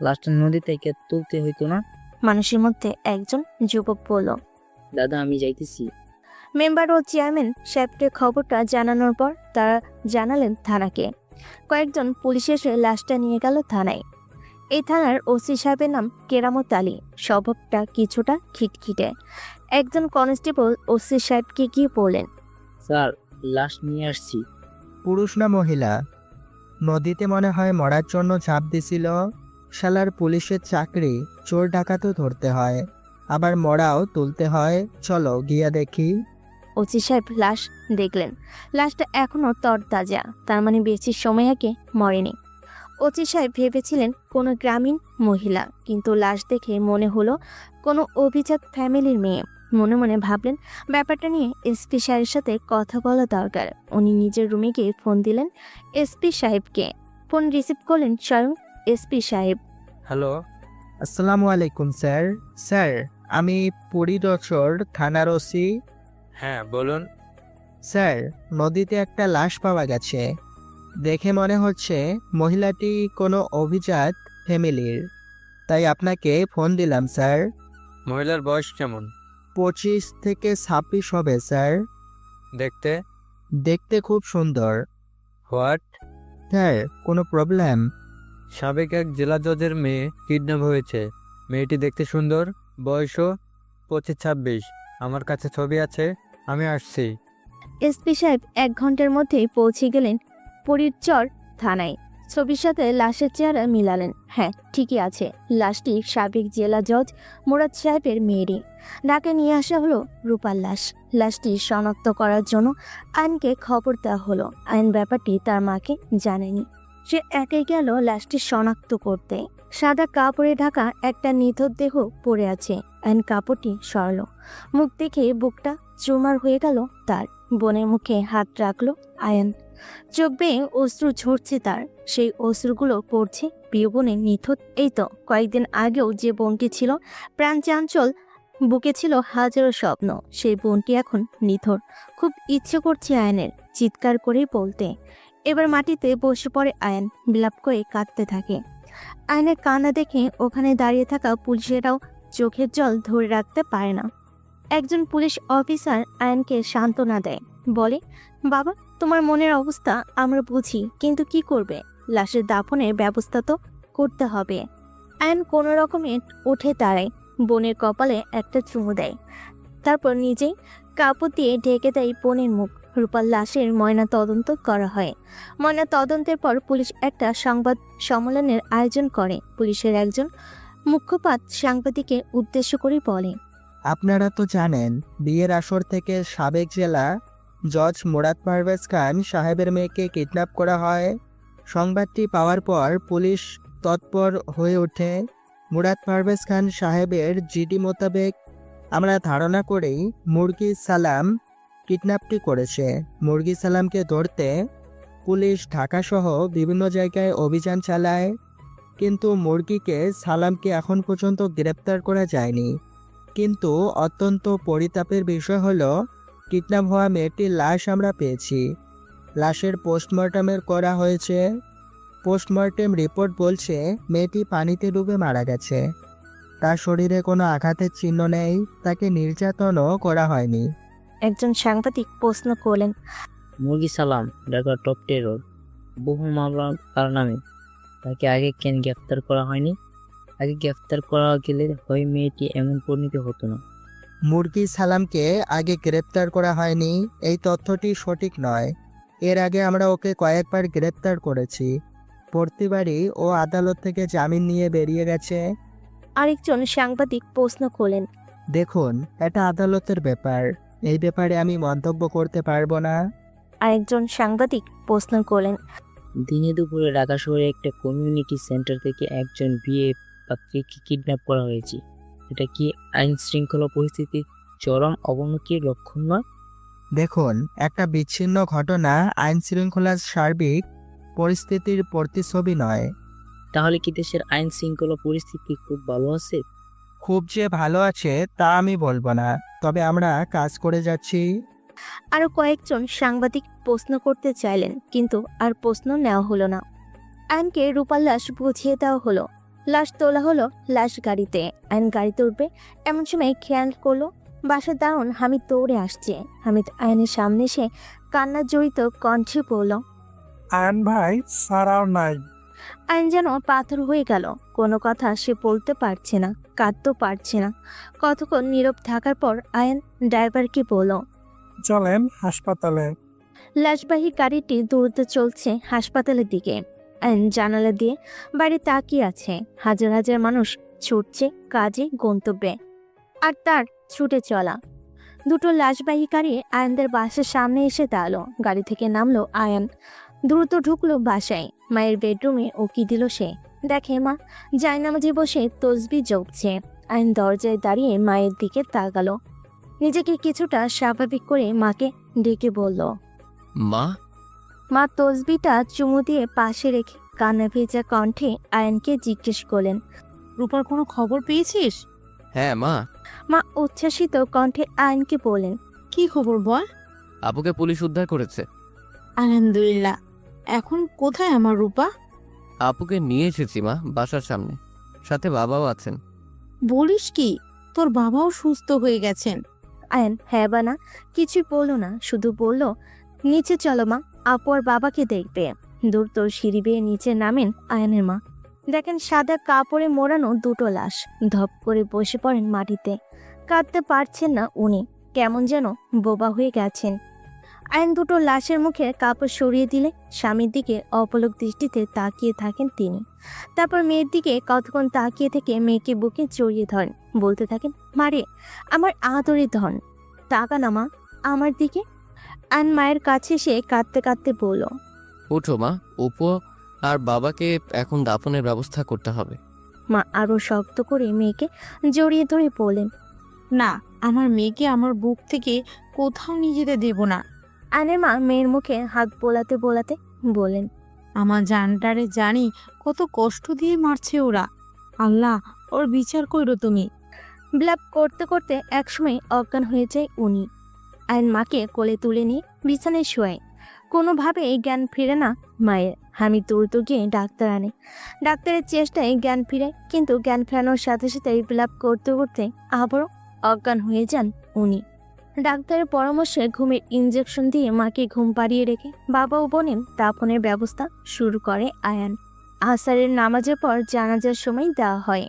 লাশটা নদী থেকে তুলতে হইতো না? মানুষের মধ্যে একজন যুবক বলল। দাদা আমি যাইতেছি। মেম্বার ও চেয়ারম্যান সাহেবকে খবরটা জানানোর পর তারা জানালেন থানাকে। কয়েকজন পুলিশ এসে লাশটা নিয়ে গেল থানায়। এই থানার ওসি সাহেবের নাম কেরামত আলী, স্বভাবটা কিছুটা খিটখিটে। একজন কনস্টেবল ওসি সাহেবকে গিয়ে বললেন, স্যার, লাশ নিয়ে আসছি। পুরুষ না মহিলা? নদীতে মনে হয় মরার জন্য ঝাঁপ দিছিল। শালার পুলিশের চাকরি, চোর ডাকাতও ধরতে হয়, আবার মরাও তুলতে হয়। চলো গিয়া দেখি। ওসি সাহেব লাশ দেখলেন। লাশটা এখনো তরতাজা, তার মানে বেশি সময় আগে মরেনি। ওসি সাহেব ভেবেছিলেন কোনো গ্রামীণ মহিলা, কিন্তু লাশ দেখে মনে হলো কোনো অভিজাত ফ্যামিলির মেয়ে। মনে মনে ভাবলেন ব্যাপারটা নিয়ে এসপি সাহেবের সাথে কথা বলা দরকার। উনি নিজের রুমে গিয়ে ফোন দিলেন এসপি সাহেবকে। ফোন রিসিভ করলেন স্বয়ং এসপি সাহেব। হ্যালো। আসসালামু আলাইকুম স্যার। স্যার, আমি পরিদর্শক থানার ওসি। হ্যাঁ বলুন। স্যার, নদীতে একটা লাশ পাওয়া গেছে। দেখে মনে হচ্ছে মহিলাটি কোনো অভিজাত ফ্যামিলির, তাই আপনাকে ফোন দিলাম স্যার। মহিলার বয়স কেমন? 25 থেকে 26 হবে স্যার। দেখতে? দেখতে খুব সুন্দর। হোয়াট? স্যার, কোনো প্রবলেম? সাবেক এক জেলা জজের মেয়ে কিডন্যাপ হয়েছে। মেয়েটি দেখতে সুন্দর, বয়সও 25-26। আমার কাছে ছবি আছে, আমি আসছি। এসপি সাহেব 1 ঘন্টার মধ্যেই পৌঁছে গেলেন পরিচর থানায়। ছবির সাথে লাশের চেহারা মিলালেন। হ্যাঁ, ঠিকই আছে, লাশটি সাবেক জেলা জজ মুরাদ সাহেবের মেয়েরই। ঢাকা নিয়ে আসা হলো রূপার লাশ। লাশটি শনাক্ত করার জন্য আইনকে খবর দেওয়া হলো। আইন ব্যাপারটি তার মাকে জানেনি। সে একাই গেল লাশটি শনাক্ত করতে। সাদা কাপড়ে ঢাকা একটা নিথর দেহ পড়ে আছে। আইন কাপড়টি সরল। মুখ দেখে বুকটা চুরমার হয়ে গেল তার। বোনের মুখে হাত রাখলো আয়ান। চোখ বেয়ে অশ্রু ঝরছে তার। সেই অশ্রুগুলো পড়ছে প্রিয় বোনের নিথর। এই তো কয়েকদিন আগেও যে বোনটি ছিল প্রাণ চাঞ্চল, বুকে ছিল হাজারো স্বপ্ন, সেই বোনটি এখন নিথর। খুব ইচ্ছে করছে আয়নের চিৎকার করেই বলতে। এবার মাটিতে বসে পড়ে আয়ন, বিলাপ করে কাঁদতে থাকে। আয়নের কান্না দেখে ওখানে দাঁড়িয়ে থাকা পুলিশেরাও চোখের জল ধরে রাখতে পারে না। একজন পুলিশ অফিসার আয়নকে সান্ত্বনা দেয়, বলে, বাবা, তোমার মনের অবস্থা আমরা বুঝি, কিন্তু কি করবে? লাশের দাফনের ব্যবস্থা তো করতে হবে। আয়ন কোনো রকমে উঠে দাঁড়ায়, বোনের কপালে একটা চুমু দেয়, তারপর নিজেই কাপড় দিয়ে ঢেকে দেয় বোনের মুখ। রূপার লাশের ময়না তদন্ত করা হয়। ময়না তদন্তের পর পুলিশ একটা সংবাদ সম্মেলনের আয়োজন করে। পুলিশের একজন মুখপাত্র সাংবাদিকের উদ্দেশ্য করে বলে, আপনারা তো জানেন, বিয়ের আসর থেকে সাবেক জেলা জজ মুরাদ পারভেজ খান সাহেবের মেয়েকে কিডন্যাপ করা হয়। সংবাদটি পাওয়ার পর পুলিশ তৎপর হয়ে ওঠে। মুরাদ পারভেজ খান সাহেবের জিডি মোতাবেক আমরা ধারণা করেই মুরগি সালাম কিডন্যাপটি করেছে। মুরগি সালামকে ধরতে পুলিশ ঢাকাসহ বিভিন্ন জায়গায় অভিযান চালায়, কিন্তু মুরগিকে সালামকে এখন পর্যন্ত গ্রেপ্তার করা যায়নি। কিন্তু অত্যন্ত পরিতাপের বিষয় হলো, কিডন্যাপ হওয়া মেয়েটির লাশ আমরা পেয়েছি। লাশের পোস্টমর্টমের করা হয়েছে। পোস্টমর্টেম রিপোর্ট বলছে মেয়েটি পানিতে ডুবে মারা গেছে। তার শরীরে কোনো আঘাতের চিহ্ন নেই, তাকে নির্যাতনও করা হয়নি। একজন সাংবাদিক প্রশ্ন করলেন। মুরগি সালাম ঢাকা টপ টেরর বহু মামলা তার নামে, তাকে আগে কেন গ্রেফতার করা হয়নি? আগে গ্রেফতার করা গেলে হয় মেয়েটি এমন পরিণতি হতো না। মুরগি সালামকে আগে গ্রেপ্তার করা হয়নি, এই তথ্যটি সঠিক নয়। এর আগে আমরা ওকে কয়েকবার গ্রেপ্তার করেছি। প্রতিবারই ও আদালত থেকে জামিন নিয়ে বেরিয়ে গেছে। আরেকজন সাংবাদিক প্রশ্ন করলেন। দেখুন, এটা আদালতের ব্যাপার, এই ব্যাপারে আমি মন্তব্য করতে পারবো না। আরেকজন সাংবাদিক প্রশ্ন করলেন। দিনে দুপুরে ঢাকা শহরে একটা কমিউনিটি সেন্টার থেকে একজন বিয়ে পাত্রীকে কিডন্যাপ করা হয়েছে। এটা কি আইন শৃঙ্খলা পরিস্থিতির চরম অবনতির লক্ষণ নয়? দেখুন, একটা বিচ্ছিন্ন ঘটনা আইন শৃঙ্খলার সার্বিক পরিস্থিতির প্রতিচ্ছবি নয়। তাহলে কি দেশের আইন শৃঙ্খলা পরিস্থিতি খুব ভালো আছে? খুব যে ভালো আছে তা আমি বলবো না, তবে আমরা কাজ করে যাচ্ছি। আরো কয়েকজন সাংবাদিক প্রশ্ন করতে চাইলেন, কিন্তু আর প্রশ্ন নেওয়া হলো না। আয়নকে রূপার লাশ বুঝিয়ে দেওয়া হলো। লাশ তোলা হলো লাশ গাড়িতে। আয়ন গাড়িতে উঠবে এমন সময় খেয়াল করলো বাসার দারুণ হামিদ দৌড়ে আসছে। হামিদ আয়নের সামনে এসে কান্না জড়িত কণ্ঠে বলল, আয়ন ভাই সারাও নাই। আয়ন যেন পাথর হয়ে গেল। কোনো কথা সে বলতে পারছে না, কাঁদতেও পারছে না। কতক্ষণ নীরব থাকার পর আয়ন ড্রাইভারকে বলল, চলেন হাসপাতালে। লাশবাহী গাড়িটি দ্রুত চলছে হাসপাতালের দিকে। আয়ন জানালা দিয়ে বাড়ি তাকিয়ে আছে। হাজার হাজার মানুষ ছুটছে কাজে গন্তব্যে, আর তার ছুটে চলা। দুটো লাশবাহী গাড়ি আয়নদের বাসার সামনে এসে দাঁড়ালো। গাড়ি থেকে নামলো আয়ন, দ্রুত ঢুকলো বাসায়। মায়ের বেডরুমে উকি দিল সে। দেখে মা জায়নামাজে বসে তসবি জপছে। আয়ন দরজায় দাঁড়িয়ে মায়ের দিকে তাকালো। নিজেকে কিছুটা স্বাভাবিক করে মাকে ডেকে বলল, মা। মা তসবিটা চুমু দিয়ে পাশে রেখে কান্না ভেজা কণ্ঠে আয়নকে জিজ্ঞেস করলেন, রূপার কোনো খবর পেয়েছিস? হ্যাঁ মা। মা উচ্ছ্বাসিত কণ্ঠে আয়নকে বললেন, কি খবর বল। আপুকে পুলিশ উদ্ধার করেছে। আলহামদুলিল্লাহ। এখন কোথায় আমার রূপা? আপুকে নিয়ে এসেছি মা, বাসার সামনে, সাথে বাবাও আছেন। বলিস কি, তোর বাবাও সুস্থ হয়ে গেছেন? আয়ন হ্যাঁ বা না কিছুই বলল না, শুধু বলল, নিচে চলো মা, আপু আর বাবাকে দেখবে। দ্রুত সিঁড়ি বেয়ে নিচে নামেন আয়নের মা। দেখেন সাদা কাপড়ে মোড়ানো দুটো লাশ। ধপ করে বসে পড়েন মাটিতে। কাঁদতে পারছেন না উনি, কেমন যেন বোবা হয়ে গেছেন। আয়ন দুটো লাশের মুখে কাপড় সরিয়ে দিলে স্বামীর দিকে অপলক দৃষ্টিতে তাকিয়ে থাকেন তিনি। তারপর মেয়ের দিকে কতক্ষণ তাকিয়ে থেকে মেয়েকে বুকে জড়িয়ে ধরেন। বলতে থাকেন, মারে আমার আদরের ধন, তাকা না মা আমার দিকে। আয়ন মায়ের কাছে এসে কাঁদতে কাঁদতে বলল, উঠো মা, উপো আর বাবাকে এখন দাফনের ব্যবস্থা করতে হবে। মা আরো শক্ত করে মেয়েকে জড়িয়ে ধরে বললেন, না, আমার মেয়েকে আমার বুক থেকে কোথাও নিয়ে যেতে দেব না। আয়নের মা মেয়ের মুখে হাত বোলাতে বোলাতে বলেন, আমার জানটারে জানি কত কষ্ট দিয়ে মারছে ওরা। আল্লাহ, ওর বিচার কইরো তুমি। ব্লাপ করতে করতে একসময় অজ্ঞান হয়ে যায় উনি। আয়ন মাকে কোলে তুলে নিয়ে বিছানায় শোয়। কোনোভাবে জ্ঞান ফিরে না মায়ের। হামিদ দ্রুত গিয়ে ডাক্তার আনে। ডাক্তারের চেষ্টায় জ্ঞান ফিরে, কিন্তু জ্ঞান ফেরানোর সাথে সাথে বিলাপ করতে করতে আবারও অজ্ঞান হয়ে যান উনি। ডাক্তারের পরামর্শে ঘুমের ইঞ্জেকশন দিয়ে মাকে ঘুম পাড়িয়ে রেখে বাবা ও বোনের দাফনের ব্যবস্থা শুরু করে আয়ান। আসরের নামাজের পর জানাজার সময় দেওয়া হয়।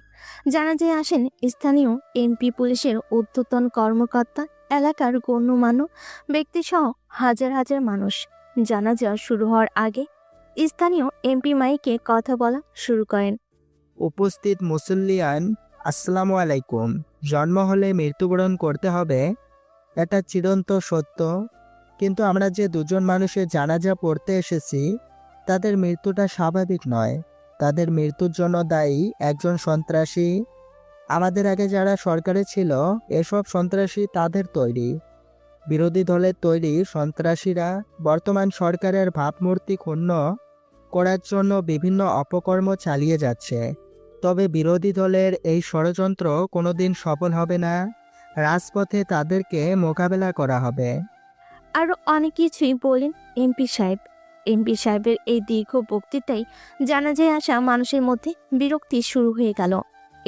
জানাজায় আসেন স্থানীয় এমপি, পুলিশের ঊর্ধ্বতন কর্মকর্তা, এলাকার গণ্যমান্য ব্যক্তিসহ হাজার হাজার মানুষ। জানাজা শুরু হওয়ার আগে স্থানীয় এমপি মাইকে কথা বলা শুরু করেন। উপস্থিত মুসল্লিয়ান, আসসালামু আলাইকুম। জন্ম হলে মৃত্যুবরণ করতে হবে, এটা চিরন্ত সত্য। কিন্তু আমরা যে দুজন মানুষের জানাজা পড়তে এসেছি, তাদের মৃত্যুটা স্বাভাবিক নয়। তাদের মৃত্যুর জন্য দায়ী একজন সন্ত্রাসী। আমাদের আগে যারা সরকারে ছিল, এসব সন্ত্রাসী তাদের তৈরি। বিরোধী দলের তৈরি সন্ত্রাসীরা বর্তমান সরকারের ভাবমূর্তি ক্ষুণ্ণ করার জন্য বিভিন্ন অপকর্ম চালিয়ে যাচ্ছে। তবে বিরোধী দলের এই ষড়যন্ত্র কোনোদিন সফল হবে না। রাজপথে তাদেরকে মোকাবেলা করা হবে। আরও অনেক কিছুই বলেন এমপি সাহেব। এমপি সাহেবের এই দীর্ঘ বক্তৃতায় জানাজায় আসা মানুষের মধ্যে বিরক্তি শুরু হয়ে গেল।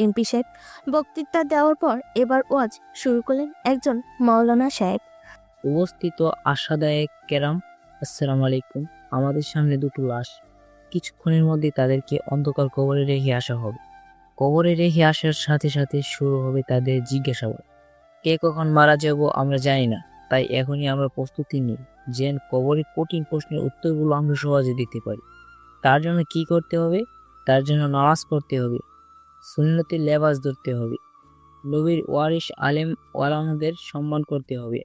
এমপি সাহেব বক্তৃতা দেওয়ার পর এবার ওয়াজ শুরু করলেন একজন মাওলানা সাহেব। উপস্থিত আশাদায়ক কেরাম, আসসালামু আলাইকুম। আমাদের সামনে দুটো লাশ, কিছুক্ষণের মধ্যে তাদেরকে অন্ধকার কবরে রেখে আসা হবে। কবরে রেখে আসার সাথে সাথে শুরু হবে তাদের জিজ্ঞাসাবাদ। কে কখন মারা যাব আমরা জানি না, তাই এখনই আমরা প্রস্তুতি নিই যেন কবরের কঠিন প্রশ্নের উত্তরগুলো আমরা সহজে দিতে পারি। তার জন্য কি করতে হবে? তার জন্য নামাজ পড়তে হবে, সুন্নতের লেবাস ধরতে হবে, নবীর ওয়ারিস আলেম ওয়ালামাদের সম্মান করতে হবে।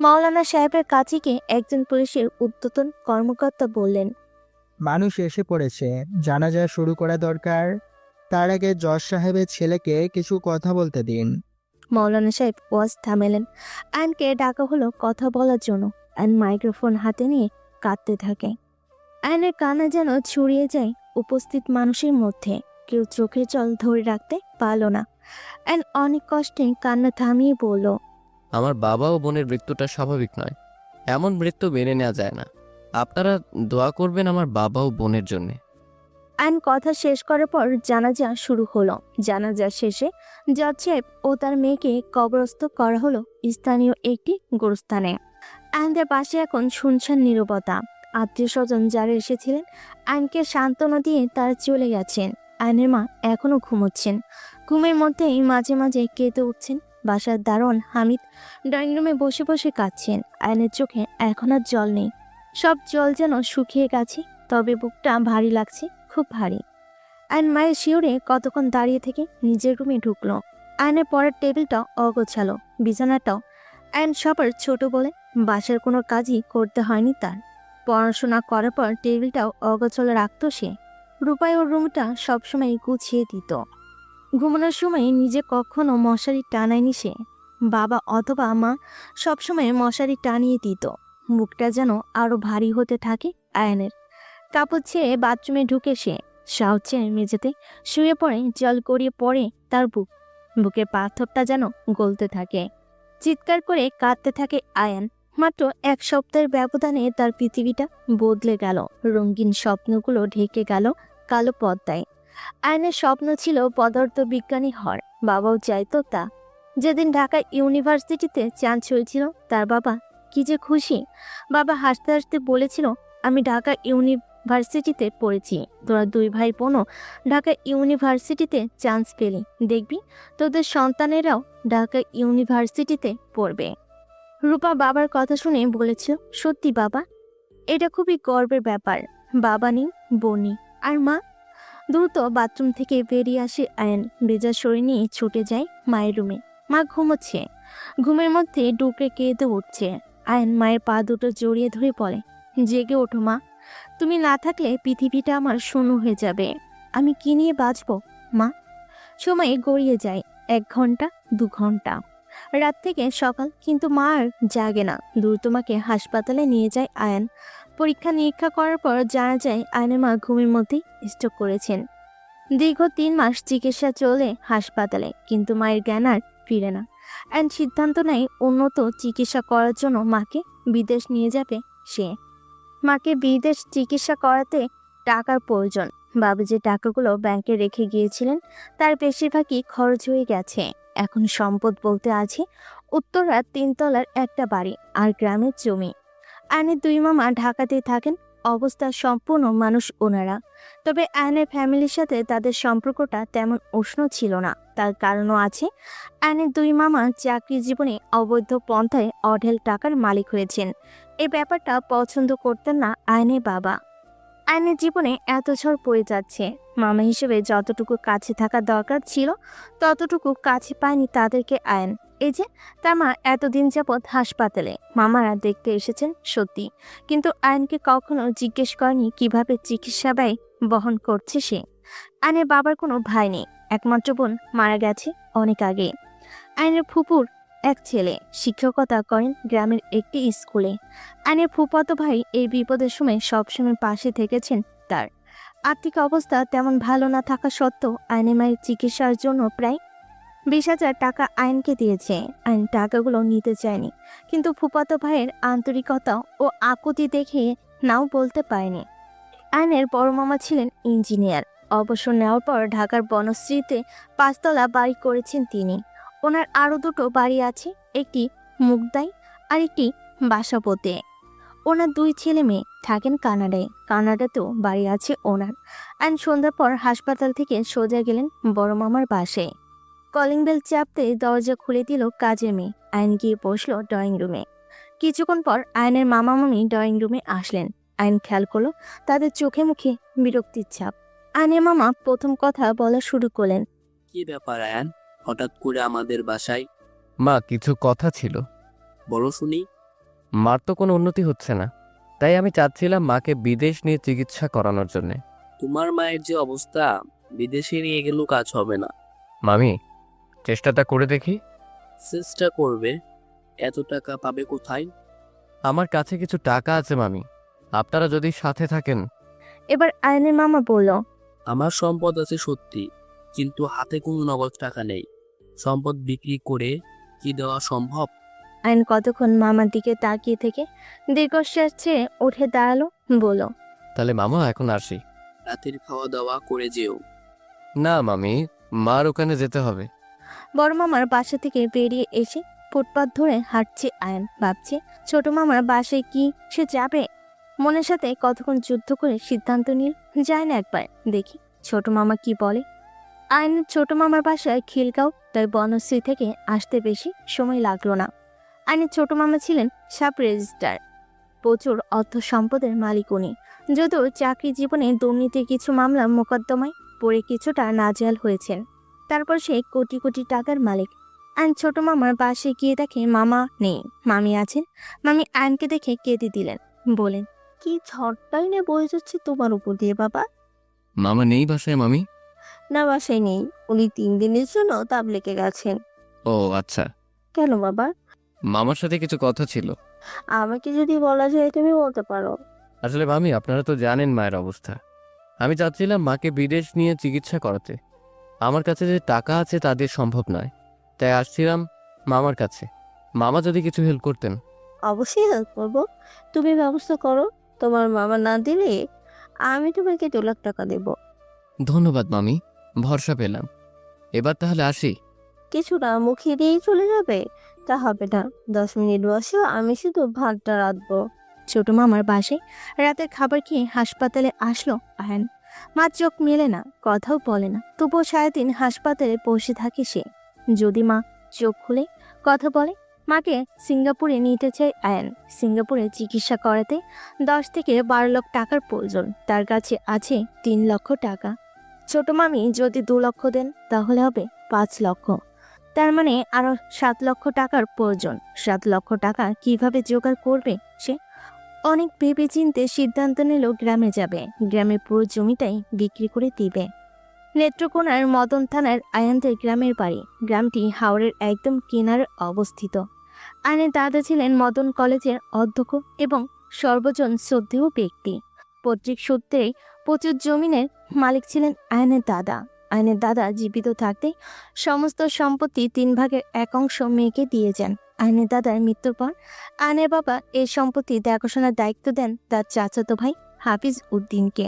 মাওলানা সাহেবের কাছে গিয়ে একজন পুলিশের ঊর্ধ্বতন কর্মকর্তা বললেন, মানুষ এসে পড়েছে, জানাজা শুরু করা দরকার। তার আগে জজ সাহেবের ছেলেকে কিছু কথা বলতে দিন। মাওলানা সাহেব ওয়াজ থামেলেন। আইনকে ডাকা হলো কথা বলার জন্য। আইন মাইক্রোফোন হাতে নিয়ে কাঁদতে থাকে। আইনের কান্না যেন ছড়িয়ে যায় উপস্থিত মানুষের মধ্যে। কেউ চোখের জল ধরে রাখতে পারল না। আইন অনেক কষ্টে কান্না থামিয়ে বলল, আমার বাবা ও বোনের মৃত্যুটা স্বাভাবিক নয়, এমন মৃত্যু মেনে নেওয়া যায় না। আপনারা দোয়া করবেন আমার বাবা ও বোনের জন্যে। আইন কথা শেষ করার পর জানাজা শুরু হলো। জানাজা শেষে জজ সাহেব ও তার মেয়েকে কবরস্থ করা হলো স্থানীয় একটি গোরস্থানে। আইনদের পাশে এখন শুনশান নীরবতা। আত্মীয় স্বজন যারা এসেছিলেন আইনকে সান্ত্বনা দিয়ে তারা চলে গেছেন। আইনের মা এখনো ঘুমোচ্ছেন। ঘুমের মধ্যেই মাঝে মাঝে কেঁদে উঠছেন। বাসার দারোয়ান হামিদ ড্রয়িং রুমে বসে বসে কাঁদছেন। আইনের চোখে এখন আর জল নেই, সব জল যেন শুকিয়ে গেছে। তবে বুকটা ভারী লাগছে, খুব ভারী। আইন মায়ের শিওরে কতক্ষণ দাঁড়িয়ে থেকে নিজের রুমে ঢুকলো। আইনের পড়ার টেবিলটা অগোছালো, বিছানাটাও। আইন সবার ছোট বলে বাসার কোনো কাজই করতে হয়নি তার। পড়াশোনা করার পর টেবিলটাও অগোছালো রাখতো সে। রূপাই ওর রুমটা সবসময় গুছিয়ে দিত। ঘুমানোর সময় নিজে কখনো মশারি টানায়নি সে। বাবা অথবা মা সবসময় মশারি টানিয়ে দিত। মুখটা যেন আরো ভারী হতে থাকে আয়নের। কাপড় ছেড়ে বাথরুমে ঢুকে সে সাহসে মেঝেতে শুয়ে পড়ে। জল গড়িয়ে পড়ে তার বুকের পাথরটা যেন গলতে থাকে। চিৎকার করে কাঁদতে থাকে আয়ান। মাত্র এক সপ্তাহের ব্যবধানে তার পৃথিবীটা বদলে গেল। রঙিন স্বপ্নগুলো ঢেকে গেল কালো পর্দায়। আয়নের স্বপ্ন ছিল পদার্থ বিজ্ঞানী হওয়ার। বাবাও চাইতো তা। যেদিন ঢাকা ইউনিভার্সিটিতে চান্স হয়েছিল তার বাবা কি যে খুশি। বাবা হাসতে হাসতে বলেছিল, আমি ঢাকা ইউনিভার্সিটিতে পড়েছি, তোরা দুই ভাই বোনও ঢাকা ইউনিভার্সিটিতে চান্স পেলি, দেখবি তোদের সন্তানেরাও ঢাকা ইউনিভার্সিটিতে পড়বে। রূপা বাবার কথা শুনে বলেছিল, সত্যি বাবা, এটা খুবই গর্বের ব্যাপার। বাবা নেই, বোন নেই, আর মা। দ্রুত বাথরুম থেকে বেরিয়ে আসে আয়ন। ভেজা শরীর নিয়ে ছুটে যায় মায়ের রুমে। মা ঘুমোচ্ছে। ঘুমের মধ্যে ডুকরে কেঁদে উঠছে। আয়ন মায়ের পা দুটো জড়িয়ে ধরে বলে, জেগে ওঠো মা, তুমি না থাকলে পৃথিবীটা আমার শূন্য হয়ে যাবে। আমি কি নিয়ে বাঁচবো মা? সময় গড়িয়ে যায় 1 ঘন্টা 2 ঘন্টা, রাত থেকে সকাল, কিন্তু মা আর জাগে না। দ্রুত মাকে হাসপাতালে নিয়ে যায় আয়ন। পরীক্ষা নিরীক্ষা করার পর জানা যায় আয়নের মা ঘুমের মধ্যেই স্ট্রোক করেছেন। দীর্ঘ 3 মাস চিকিৎসা চলে হাসপাতালে, কিন্তু মায়ের জ্ঞান আর ফিরে না। আয়ন সিদ্ধান্ত নেয় উন্নত চিকিৎসা করার জন্য মাকে বিদেশ নিয়ে যাবে সে। মাকে বিদেশ চিকিৎসা করাতে টাকার প্রয়োজন। বাবা যে টাকাগুলো ব্যাংকে রেখে গিয়েছিলেন তার বেশিরভাগই খরচ হয়ে গেছে। এখন সম্পদ বলতে আছে উত্তরা 3 তলার একটা বাড়ি আর গ্রামের জমি। আয়নের 2 মামা ঢাকাতে থাকেন। অবস্থা সম্পূর্ণ মানুষ ওনারা। তবে আয়নের ফ্যামিলির সাথে তাদের সম্পর্কটা তেমন উষ্ণ ছিল না। তার কারণও আছে। আয়নের 2 মামা চাকরি জীবনে অবৈধ পন্থায় অঢেল টাকার মালিক হয়েছেন। এই ব্যাপারটা পছন্দ করতেন না আয়নের বাবা। আয়নের জীবনে এত ঝড় পড়ে যাচ্ছে, মামা হিসেবে যতটুকু কাছে থাকা দরকার ছিল ততটুকু কাছে পায়নি তাদেরকে আয়ন। এই যে তার মা এতদিন যাবৎ হাসপাতালে, মামারা দেখতে এসেছেন সত্যি, কিন্তু আয়নকে কখনো জিজ্ঞেস করেনি কিভাবে চিকিৎসা ব্যয় বহন করছে সে। আয়নের বাবার কোনো ভাই নেই, একমাত্র বোন মারা গেছে অনেক আগে। আয়নের ফুপুর এক ছেলে শিক্ষকতা করেন গ্রামের একটি স্কুলে। আয়নের ফুফাতো ভাই এই বিপদের সময় সবসময় পাশে থেকেছেন তার। আর্থিক অবস্থা তেমন ভালো না থাকা সত্ত্বেও আয়নের মায়ের চিকিৎসার জন্য প্রায় 20,000 টাকা আয়নকে দিয়েছে। আয়ন টাকাগুলো নিতে চায়নি, কিন্তু ফুফাতো ভাইয়ের আন্তরিকতা ও আকুতি দেখে নাও বলতে পারেনি। আয়নের বড় মামা ছিলেন ইঞ্জিনিয়ার। অবসর নেওয়ার পর ঢাকার বনশ্রীতে 5 তলা বাড়ি করেছেন তিনি। ওনার আরও দুটো বাড়ি আছে, একটি মুগদায় আর একটি বাসাবোতে। ওনার 2 ছেলে মেয়ে থাকেন কানাডায়। কানাডাতেও বাড়ি আছে ওনার। আইন সন্ধ্যার পর হাসপাতাল থেকে সোজা গেলেন বড় মামার বাসায়। কলিং বেল চাপতে দরজা খুলে দিল কাজের মেয়ে। আইন গিয়ে বসলো ড্রয়িং রুমে। কিছুক্ষণ পর আয়নের মামা মামি ড্রয়িং রুমে আসলেন। আইন খেয়াল করলো তাদের চোখে মুখে বিরক্তির ছাপ। আয়নের মামা প্রথম কথা বলা শুরু করলেন। কি ব্যাপার আয়ান, হঠাৎ করে আমাদের বাসায়? মা, কিছু কথা ছিল। বলো শুনি। মার তো কোনো উন্নতি হচ্ছে না, তাই আমি চাচ্ছিলাম মাকে বিদেশ নিয়ে চিকিৎসা করানোর জন্যে। তোমার মায়ের যে অবস্থা, বিদেশে নিয়ে গেলেও কাজ হবে না। মামি, চেষ্টাটা করে দেখি। চেষ্টা করবে? এত টাকা পাবে কোথায়? আমার কাছে কিছু টাকা আছে মামি, আপনারা যদি সাথে থাকেন। এবার আয়নের মামা বলল, আমার সম্পদ আছে সত্যি, কিন্তু হাতে কোনো নগদ টাকা নেই। সম্পদ বিক্রি করে কি দেওয়া সম্ভব? আইন কতক্ষণ মামার দিকে তাকিয়ে থেকে দীর্ঘশ্বাস ছেড়ে উঠে দাঁড়ালো, বলল, তাহলে মামা এখন আসি। রাতের খাওয়া দাওয়া করে যেও। না মামি, মার ওখানে যেতে হবে। বড় মামার বাসা থেকে বেরিয়ে এসে ফুটপাত ধরে হাঁটছে আয়ন। ভাবছে ছোট মামার বাসায় কি সে যাবে? মনের সাথে কতক্ষণ যুদ্ধ করে সিদ্ধান্ত নিল, যায় না একবার দেখি ছোট মামা কি বলে। আয়নের ছোট মামার বাসায় খিলগাঁও, তাই বনশ্রী থেকে আসতে বেশি সময় লাগলো না। আয়নের ছোট মামা ছিলেন সাব রেজিস্ট্রার, প্রচুর অর্থ সম্পদের মালিক উনি। যদিও চাকরি জীবনে দুর্নীতির কিছু মামলা মোকদ্দমায় পড়ে কিছুটা নাজেহাল হয়েছেন, তারপর সে কোটি কোটি টাকার মালিক। আয়ন ছোট মামার বাসায় গিয়ে দেখে মামা নেই, মামি আছেন। মামি আয়নকে দেখে কেঁদে দিলেন, বলেন, কি ঝড়টাই না বয়ে যাচ্ছে তোমার উপর দিয়ে বাবা। মামা নেই বাসায় মামি? না, বাসায় নেই, উনি 3 দিনের জন্য তাবলেকে গেছেন। ও আচ্ছা। কেন বাবা? মামার সাথে কিছু কথা ছিল। আমাকে যদি বলা যায় তুমি বলতে পারো। আসলে মামি, আপনারা তো জানেন মায়ের অবস্থা। আমি চাচ্ছিলাম মাকে বিদেশ নিয়ে চিকিৎসা করাতে। আমার কাছে যে টাকা আছে তা দিয়ে সম্ভব নয়, তাই আসছিলাম মামার কাছে। মামা যদি কিছু হেল্প করতেন। অবশ্যই হেল্প করবো, তুমি ব্যবস্থা করো। তোমার মামা না দিলে আমি তোমাকে 2 লাখ টাকা দেব। ধন্যবাদ মামি, ভরসা পেলাম। এবার তাহলে আসি। কিছুটা মুখে দিয়েই চলে যাবে তা হবে না। 10 মিনিট বসো, আমি শুধু ভাতটা রাঁধবো। ছোট মামার বাসায় রাতের খাবার খেয়ে হাসপাতালে আসলো আয়ন। মা চোখ মেলে না, কথাও বলে না, তবুও সারাদিন হাসপাতালে বসে থাকে সে। যদি মা চোখ খুলে কথা বলে। মাকে সিঙ্গাপুরে নিতে চায় আয়ন। সিঙ্গাপুরে চিকিৎসা করাতে 10 থেকে 12 লাখ টাকার প্রয়োজন। তার কাছে আছে 3 লক্ষ টাকা। ছোট মামি যদি 2 লক্ষ দেন তাহলে হবে 5 লক্ষ। তার মানে আরো 7 লক্ষ টাকার প্রয়োজন। 7 লক্ষ টাকা কিভাবে জোগাড় করবে সে? অনেক ভেবে চিন্তে সিদ্ধান্ত নিল গ্রামে যাবে। গ্রামে পুরো জমিটাই বিক্রি করে দিবে। নেত্রকোনার মদন থানার আয়ানদের গ্রামের বাড়ি। গ্রামটি হাওড়ের একদম কিনারে অবস্থিত। আয়নের দাদা ছিলেন মদন কলেজের অধ্যক্ষ এবং সর্বজন শ্রদ্ধেয় ব্যক্তি। পৈতৃক সূত্রে প্রচুর জমিনের মালিক ছিলেন আয়নের দাদা। আয়নের দাদা জীবিত থাকতে সমস্ত সম্পত্তি 3 ভাগের 1 অংশ মেয়েকে দিয়ে যান। আয়নের দাদার মৃত্যুর পর আয়নের বাবা এই সম্পত্তি দেখাশোনার দায়িত্ব দেন তার চাচাতো ভাই হাফিজ উদ্দিনকে।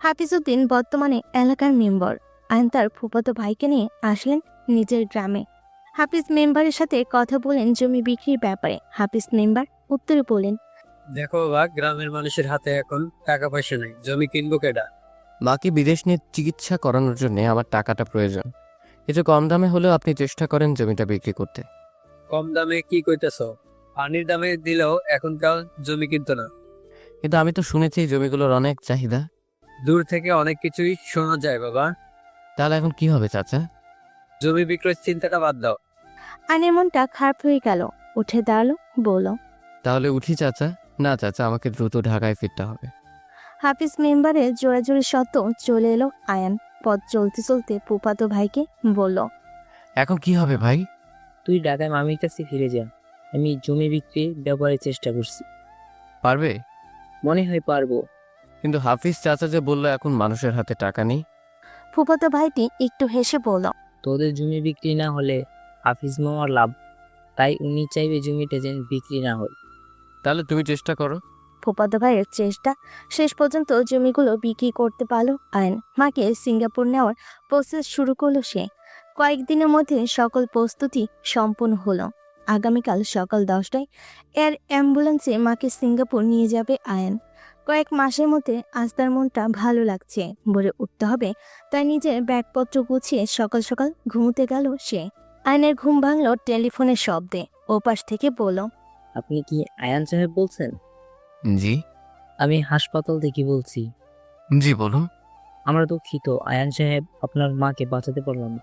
হাফিজ উদ্দিন বর্তমানে এলাকার মেম্বার। আয়ন তার ফুফাতো ভাইকে নিয়ে আসলেন নিজের গ্রামে। হাফিজ মেম্বারের সাথে কথা বলেন জমি বিক্রির ব্যাপারে। হাফিজ মেম্বার উত্তরে বলেন, দেখো বাবা, গ্রামের মানুষের হাতে এখন টাকা পয়সা নেই, জমি কিনবো কেডা? মাকে বিদেশ নিয়ে চিকিৎসা করানোর জন্য আমার টাকাটা প্রয়োজন। কিছু কম দামে হলেও আপনি চেষ্টা করেন জমিটা বিক্রি করতে। কম দামে কি কইতেছ? পানির দামে দিলেও এখনকার জমি কিনতো না। কিন্তু আমি তো শুনেছি এই জমিগুলোর অনেক চাহিদা। দূর থেকে অনেক কিছুই শোনা যায় বাবা। তাহলে এখন কি হবে চাচা? জমি বিক্রয়ের চিন্তাটা বাদ দাও। আয়নের মনটা খারাপ হয়ে গেল। উঠে দাঁড়ালো, বলল, তাহলে উঠি চাচা? না চাচা, আমাকে দ্রুত ঢাকায় ফিরতে হবে। হাফিজ মেম্বারের জোরাজোরি শব্দ চলে এলো আয়ান। পথ চলতে চলতে ফুফাতো ভাইকে বলল, এখন কি হবে ভাই? তুই ঢাকায় মামির কাছে ফিরে যা। আমি জমি বিক্রির ব্যাপারে চেষ্টা করছি, পারবে? মনে হয় পারবো। কিন্তু হাফিজ চাচা যে বললো এখন মানুষের হাতে টাকা নেই। ফুফাতো ভাইটি একটু হেসে বলল, তোদের জমি বিক্রি না হলে হাফিজ মামার লাভ, তাই উনি চাইবে জমিটা যেন বিক্রি না হয়। তাহলে তুমি চেষ্টা করো। ফুফাতো ভাইয়ের চেষ্টা শেষ পর্যন্ত জমিগুলো বিক্রি করতে পারলো আয়ন। মাকে সিঙ্গাপুর নেওয়ার প্রসেস শুরু করলো সে। কয়েকদিনের মধ্যে সকল প্রস্তুতি সম্পূর্ণ হলো। আগামীকাল সকাল 10টায় এয়ার অ্যাম্বুলেন্সে মাকে সিঙ্গাপুর নিয়ে যাবে আয়ন। কয়েক মাসের মধ্যে আজ তার মনটা ভালো লাগছে, ভোরে উঠতে হবে, তাই নিজের ব্যাগপত্র গুছিয়ে সকাল সকাল ঘুমোতে গেল সে। আয়নের ঘুম ভাঙল টেলিফোনের শব্দে। ওপাশ থেকে বলল, আপনি কি আয়ান সাহেব বলছেন? জি। আমি হাসপাতাল থেকে বলছি। জি বলুন। আমরা দুঃখিত আয়ান সাহেব, আপনার মাকে বাঁচাতে পারলাম না।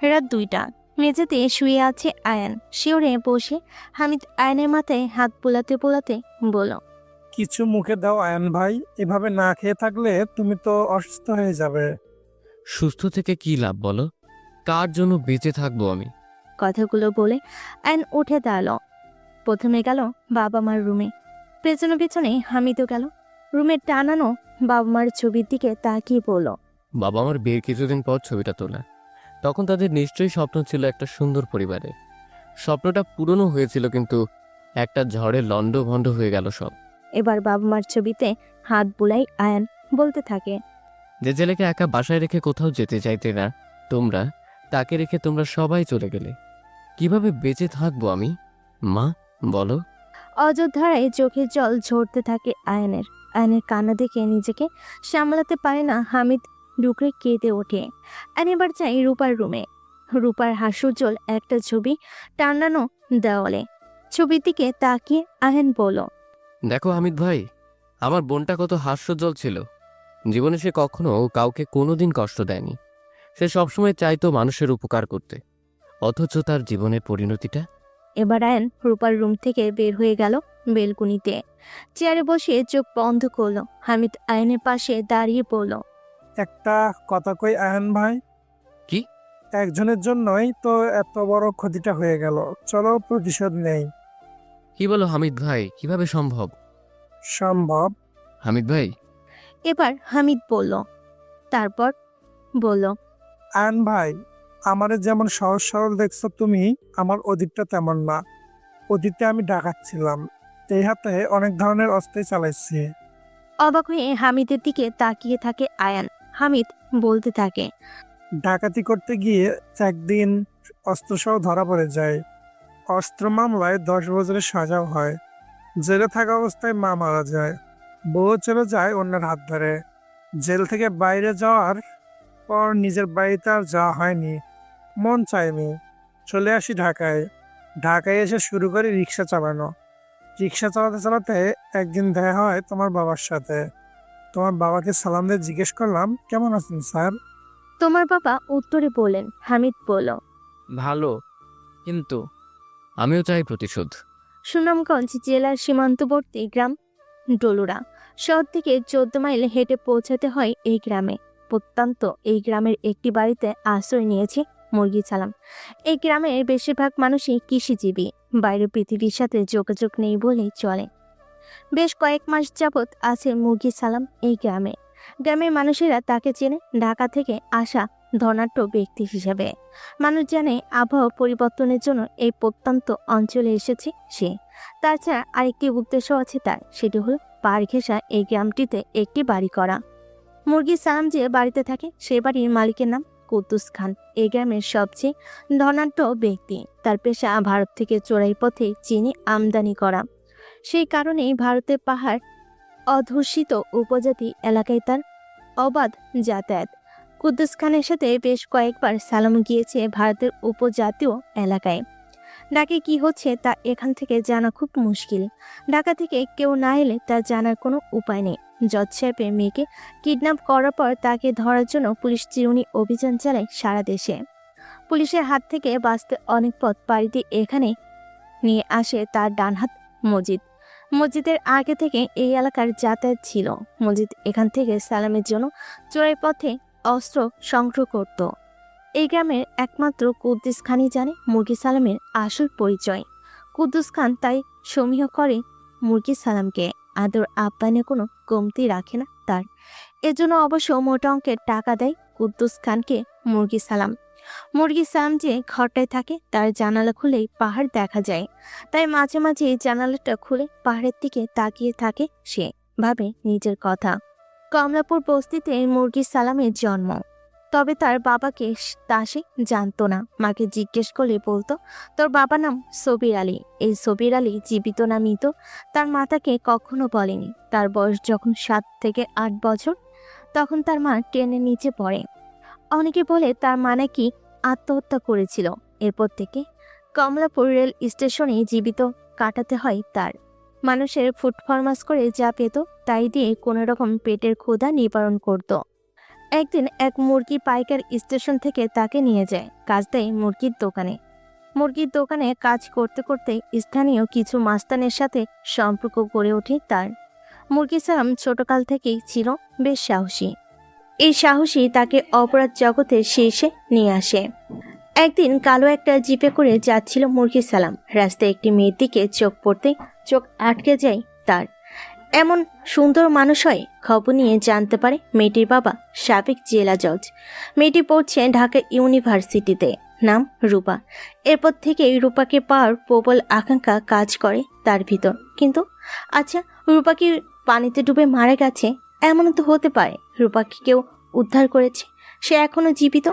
রাত 2টা, মেঝেতে শুয়ে আছে আয়ান। শিওরে বসে হামিদ আয়নের মাথায় হাত বোলাতে বোলাতে বলল, কিছু মুখে দাও আয়ান ভাই, এভাবে না খেয়ে থাকলে তুমি তো অসুস্থ হয়ে যাবে। সুস্থ থেকে কি লাভ বলো? কার জন্য বেঁচে থাকবো আমি? কথাগুলো বলে আয়ন উঠে দাঁড়ালো। প্রথমে গেল বাবা মার রুমে, পেছনে পেছনে হামিদও গেল। রুমে টানানো বাবা মার ছবির দিকে তাকিয়ে বলল, বাবা আমার বিয়ের কিছুদিন পর ছবিটা তোলা। তখন তাদের নিশ্চয়ই স্বপ্ন ছিল একটা সুন্দর পরিবারে। স্বপ্নটা পূরণও হয়েছিল, কিন্তু একটা ঝড়ে লণ্ডভণ্ড হয়ে গেল সব। এবার বাবা মার ছবিতে হাত বুলাই আয়ান, বলতে থাকে, যে ছেলেকে একা বাসায় রেখে কোথাও যেতে চাইতে না তোমরা, তাকে রেখে তোমরা সবাই চলে গেলে। কিভাবে বেঁচে থাকবো আমি? মা বলো। অযোধ্যায় চোখের জল ঝরতে থাকে আয়নের। আয়নের কান্না দেখে নিজেকে সামলাতে পারে না হামিদ, ডুকরে কেঁদে ওঠে। আয়ন এবার চাই রূপার রুমে। রূপার হাস্যোজ্জ্বল একটা ছবি টানানো দেওয়ালে। ছবির দিকে তাকিয়ে আয়ন বলল, দেখো হামিদ ভাই, আমার বোনটা কত হাস্যোজ্জ্বল ছিল। জীবনে সে কখনো কাউকে কোনোদিন কষ্ট দেয়নি। সে সবসময় চাইতো মানুষের উপকার করতে, অথচ তার জীবনের পরিণতিটা। এবার আয়ন রূপার রুম থেকে বের হয়ে গেল বেলকুনিতে। চেয়ারে বসে চোখ বন্ধ করলো। হামিদ আয়নের পাশে দাঁড়িয়ে পড়ল, একটা কথা কই আয়ান ভাই। কি? একজনের জন্যই তো এত বড় ক্ষতিটা হয়ে গেল, চলো প্রতিশোধ নেই। কি বলো হামিদ ভাই, কিভাবে সম্ভব? সম্ভব। হামিদ ভাই, এবার হামিদ বলল, তারপর বলল, আয়ান ভাই, আমারে যেমন সহজ সরল দেখছো তুমি, আমার অতীতটা তেমন না। অতীতে আমি ডাকাত ছিলাম, এই হাতে অনেক ধরনের অস্ত্রই চালাইছি। অবাক হয়ে হামিদের দিকে তাকিয়ে থাকে আয়ান। হামিদ বলতে থাকে, ডাকাতি করতে গিয়ে একদিন অস্ত্রসহ ধরা পড়ে যায়। অস্ত্র মামলায় 10 বছরের সাজাও হয়। জেলে থাকা অবস্থায় মা মারা যায়, বউ চলে যায় অন্যের হাত ধরে। জেল থেকে বাইরে যাওয়ার পর নিজের বাড়িতে আর যাওয়া হয়নি, মন চায়নি। চলে আসি ঢাকায়। ঢাকায় এসে শুরু করি রিক্সা চালানো। রিক্সা চালাতে চালাতে একদিন দেখা হয় তোমার বাবার সাথে। তোমার বাবাকে সালাম দিয়ে জিজ্ঞেস করলাম, কেমন আছেন স্যার? তোমার বাবা উত্তরে বললেন। হামিদ বলল, ভালো, কিন্তু আমিও চাই প্রতিশোধ। সুনামগঞ্জ জেলার সীমান্তবর্তী গ্রাম ডলুরা শহর থেকে 14 মাইল হেঁটে পৌঁছাতে হয় এই গ্রামে। প্রত্যন্ত এই গ্রামের একটি বাড়িতে আশ্রয় নিয়েছে মুরগি সালাম। এই গ্রামের বেশিরভাগ মানুষই কৃষিজীবী, বাইরের পৃথিবীর সাথে যোগাযোগ নেই বলেই চলে। বেশ কয়েক মাস যাবৎ আছে মুরগি সালাম এই গ্রামে। গ্রামের মানুষেরা তাকে চেনে ঢাকা থেকে আসা ধনাঢ্য ব্যক্তি হিসাবে। মানুষ জানে আবহাওয়া পরিবর্তনের জন্য এই প্রত্যন্ত অঞ্চলে এসেছে সে। তাছাড়া আরেকটি উদ্দেশ্য আছে তার, সেটি হলো পাড় ঘেঁষা এই গ্রামটিতে একটি বাড়ি করা। মুরগি সালাম যে বাড়িতে থাকে সে বাড়ির মালিকের নাম কুদ্দুস খান। এই গ্রামের সবচেয়ে ধনাঢ্য ব্যক্তি। তার পেশা ভারত থেকে চোরাই পথে চিনি আমদানি করা। সেই কারণেই ভারতের পাহাড় অধ্যুষিত উপজাতি এলাকায় তার অবাধ যাতায়াত। কুদ্দুস খানের সাথে বেশ কয়েকবার সালাম গিয়েছে ভারতের উপজাতীয় এলাকায়। ঢাকে কি হচ্ছে তা এখান থেকে জানা খুব মুশকিল। ঢাকা থেকে কেউ না এলে তা জানার কোনো উপায় নেই। জজ সাহেবের মেয়েকে কিডন্যাপ করার পর তাকে ধরার জন্য পুলিশ চিরুনি অভিযান চালায় সারা দেশে। পুলিশের হাত থেকে বাঁচতে অনেক পথ পাড়ি দিয়ে এখানে নিয়ে আসে তার ডানহাত মজিদ। মসজিদের আগে থেকে এই এলাকার যাতায়াত ছিল। মসজিদ এখান থেকে সালামের জন্য চোরাই পথে অস্ত্র সংগ্রহ করত। এই গ্রামের একমাত্র কুদ্দুস খানই জানে মুরগি সালামের আসল পরিচয়। কুদ্দুস খান তাই সমীহ করে মুরগি সালামকে, আদর আপ্যায়নে কোনো কমতি রাখে না তার। এজন্য অবশ্য মোটা অঙ্কের টাকা দেয় কুদ্দুস খানকে মুরগি সালাম। মুরগি সালাম যে ঘরটায় থাকে তার জানালা খুলেই পাহাড় দেখা যায়, তাই মাঝে মাঝে এই জানালাটা খুলে পাহাড়ের দিকে তাকিয়ে থাকে সে, ভাবে নিজের কথা। কমলাপুর বস্তিতে মুরগি সালামের জন্ম, তবে তার বাবাকে তা সে জানতো না। মাকে জিজ্ঞেস করলে বলতো তোর বাবার নাম সবির আলী। এই সবির আলী জীবিত না মৃত তার মা তাকে কখনো বলেনি। তার বয়স যখন 7 থেকে 8 বছর তখন তার মা ট্রেনের নিচে পড়ে। অনেকে বলে তার মা নাকি আত্মহত্যা করেছিল। এরপর থেকে কমলাপুর রেল স্টেশনে জীবিত কাটাতে হয় তার। মানুষের ফুড ফরমাস করে যা পেত তাই দিয়ে কোনো রকম পেটের ক্ষুধা নিবারণ করত। একদিন এক মুরগি পাইকার স্টেশন থেকে তাকে নিয়ে যায় কাজ দেয় মুরগির দোকানে। মুরগির দোকানে কাজ করতে করতে স্থানীয় কিছু মাস্তানের সাথে সম্পর্ক গড়ে ওঠে তার। মুরগি সালাম ছোটকাল থেকেই ছিল বেশ সাহসী। এই সাহসী তাকে অপরাধ জগতের শীর্ষে নিয়ে আসে। একদিন কালো একটা জিপে করে যাচ্ছিল মুরগি সালাম। রাস্তায় একটি মেয়ের দিকে চোখ পড়তে চোখ আটকে যায় তার। এমন সুন্দর মানুষ হয় খবর নিয়ে জানতে পারে মেয়েটির বাবা সাবেক জেলা জজ। মেয়েটি পড়ছে ঢাকা ইউনিভার্সিটিতে, নাম রূপা। এরপর থেকেই রূপাকে পাওয়ার প্রবল আকাঙ্ক্ষা কাজ করে তার ভিতর। কিন্তু আচ্ছা, রূপা কি পানিতে ডুবে মারা গেছে? এমনও তো হতে পারে রূপাকে কেউ উদ্ধার করেছে, সে এখনো জীবিত।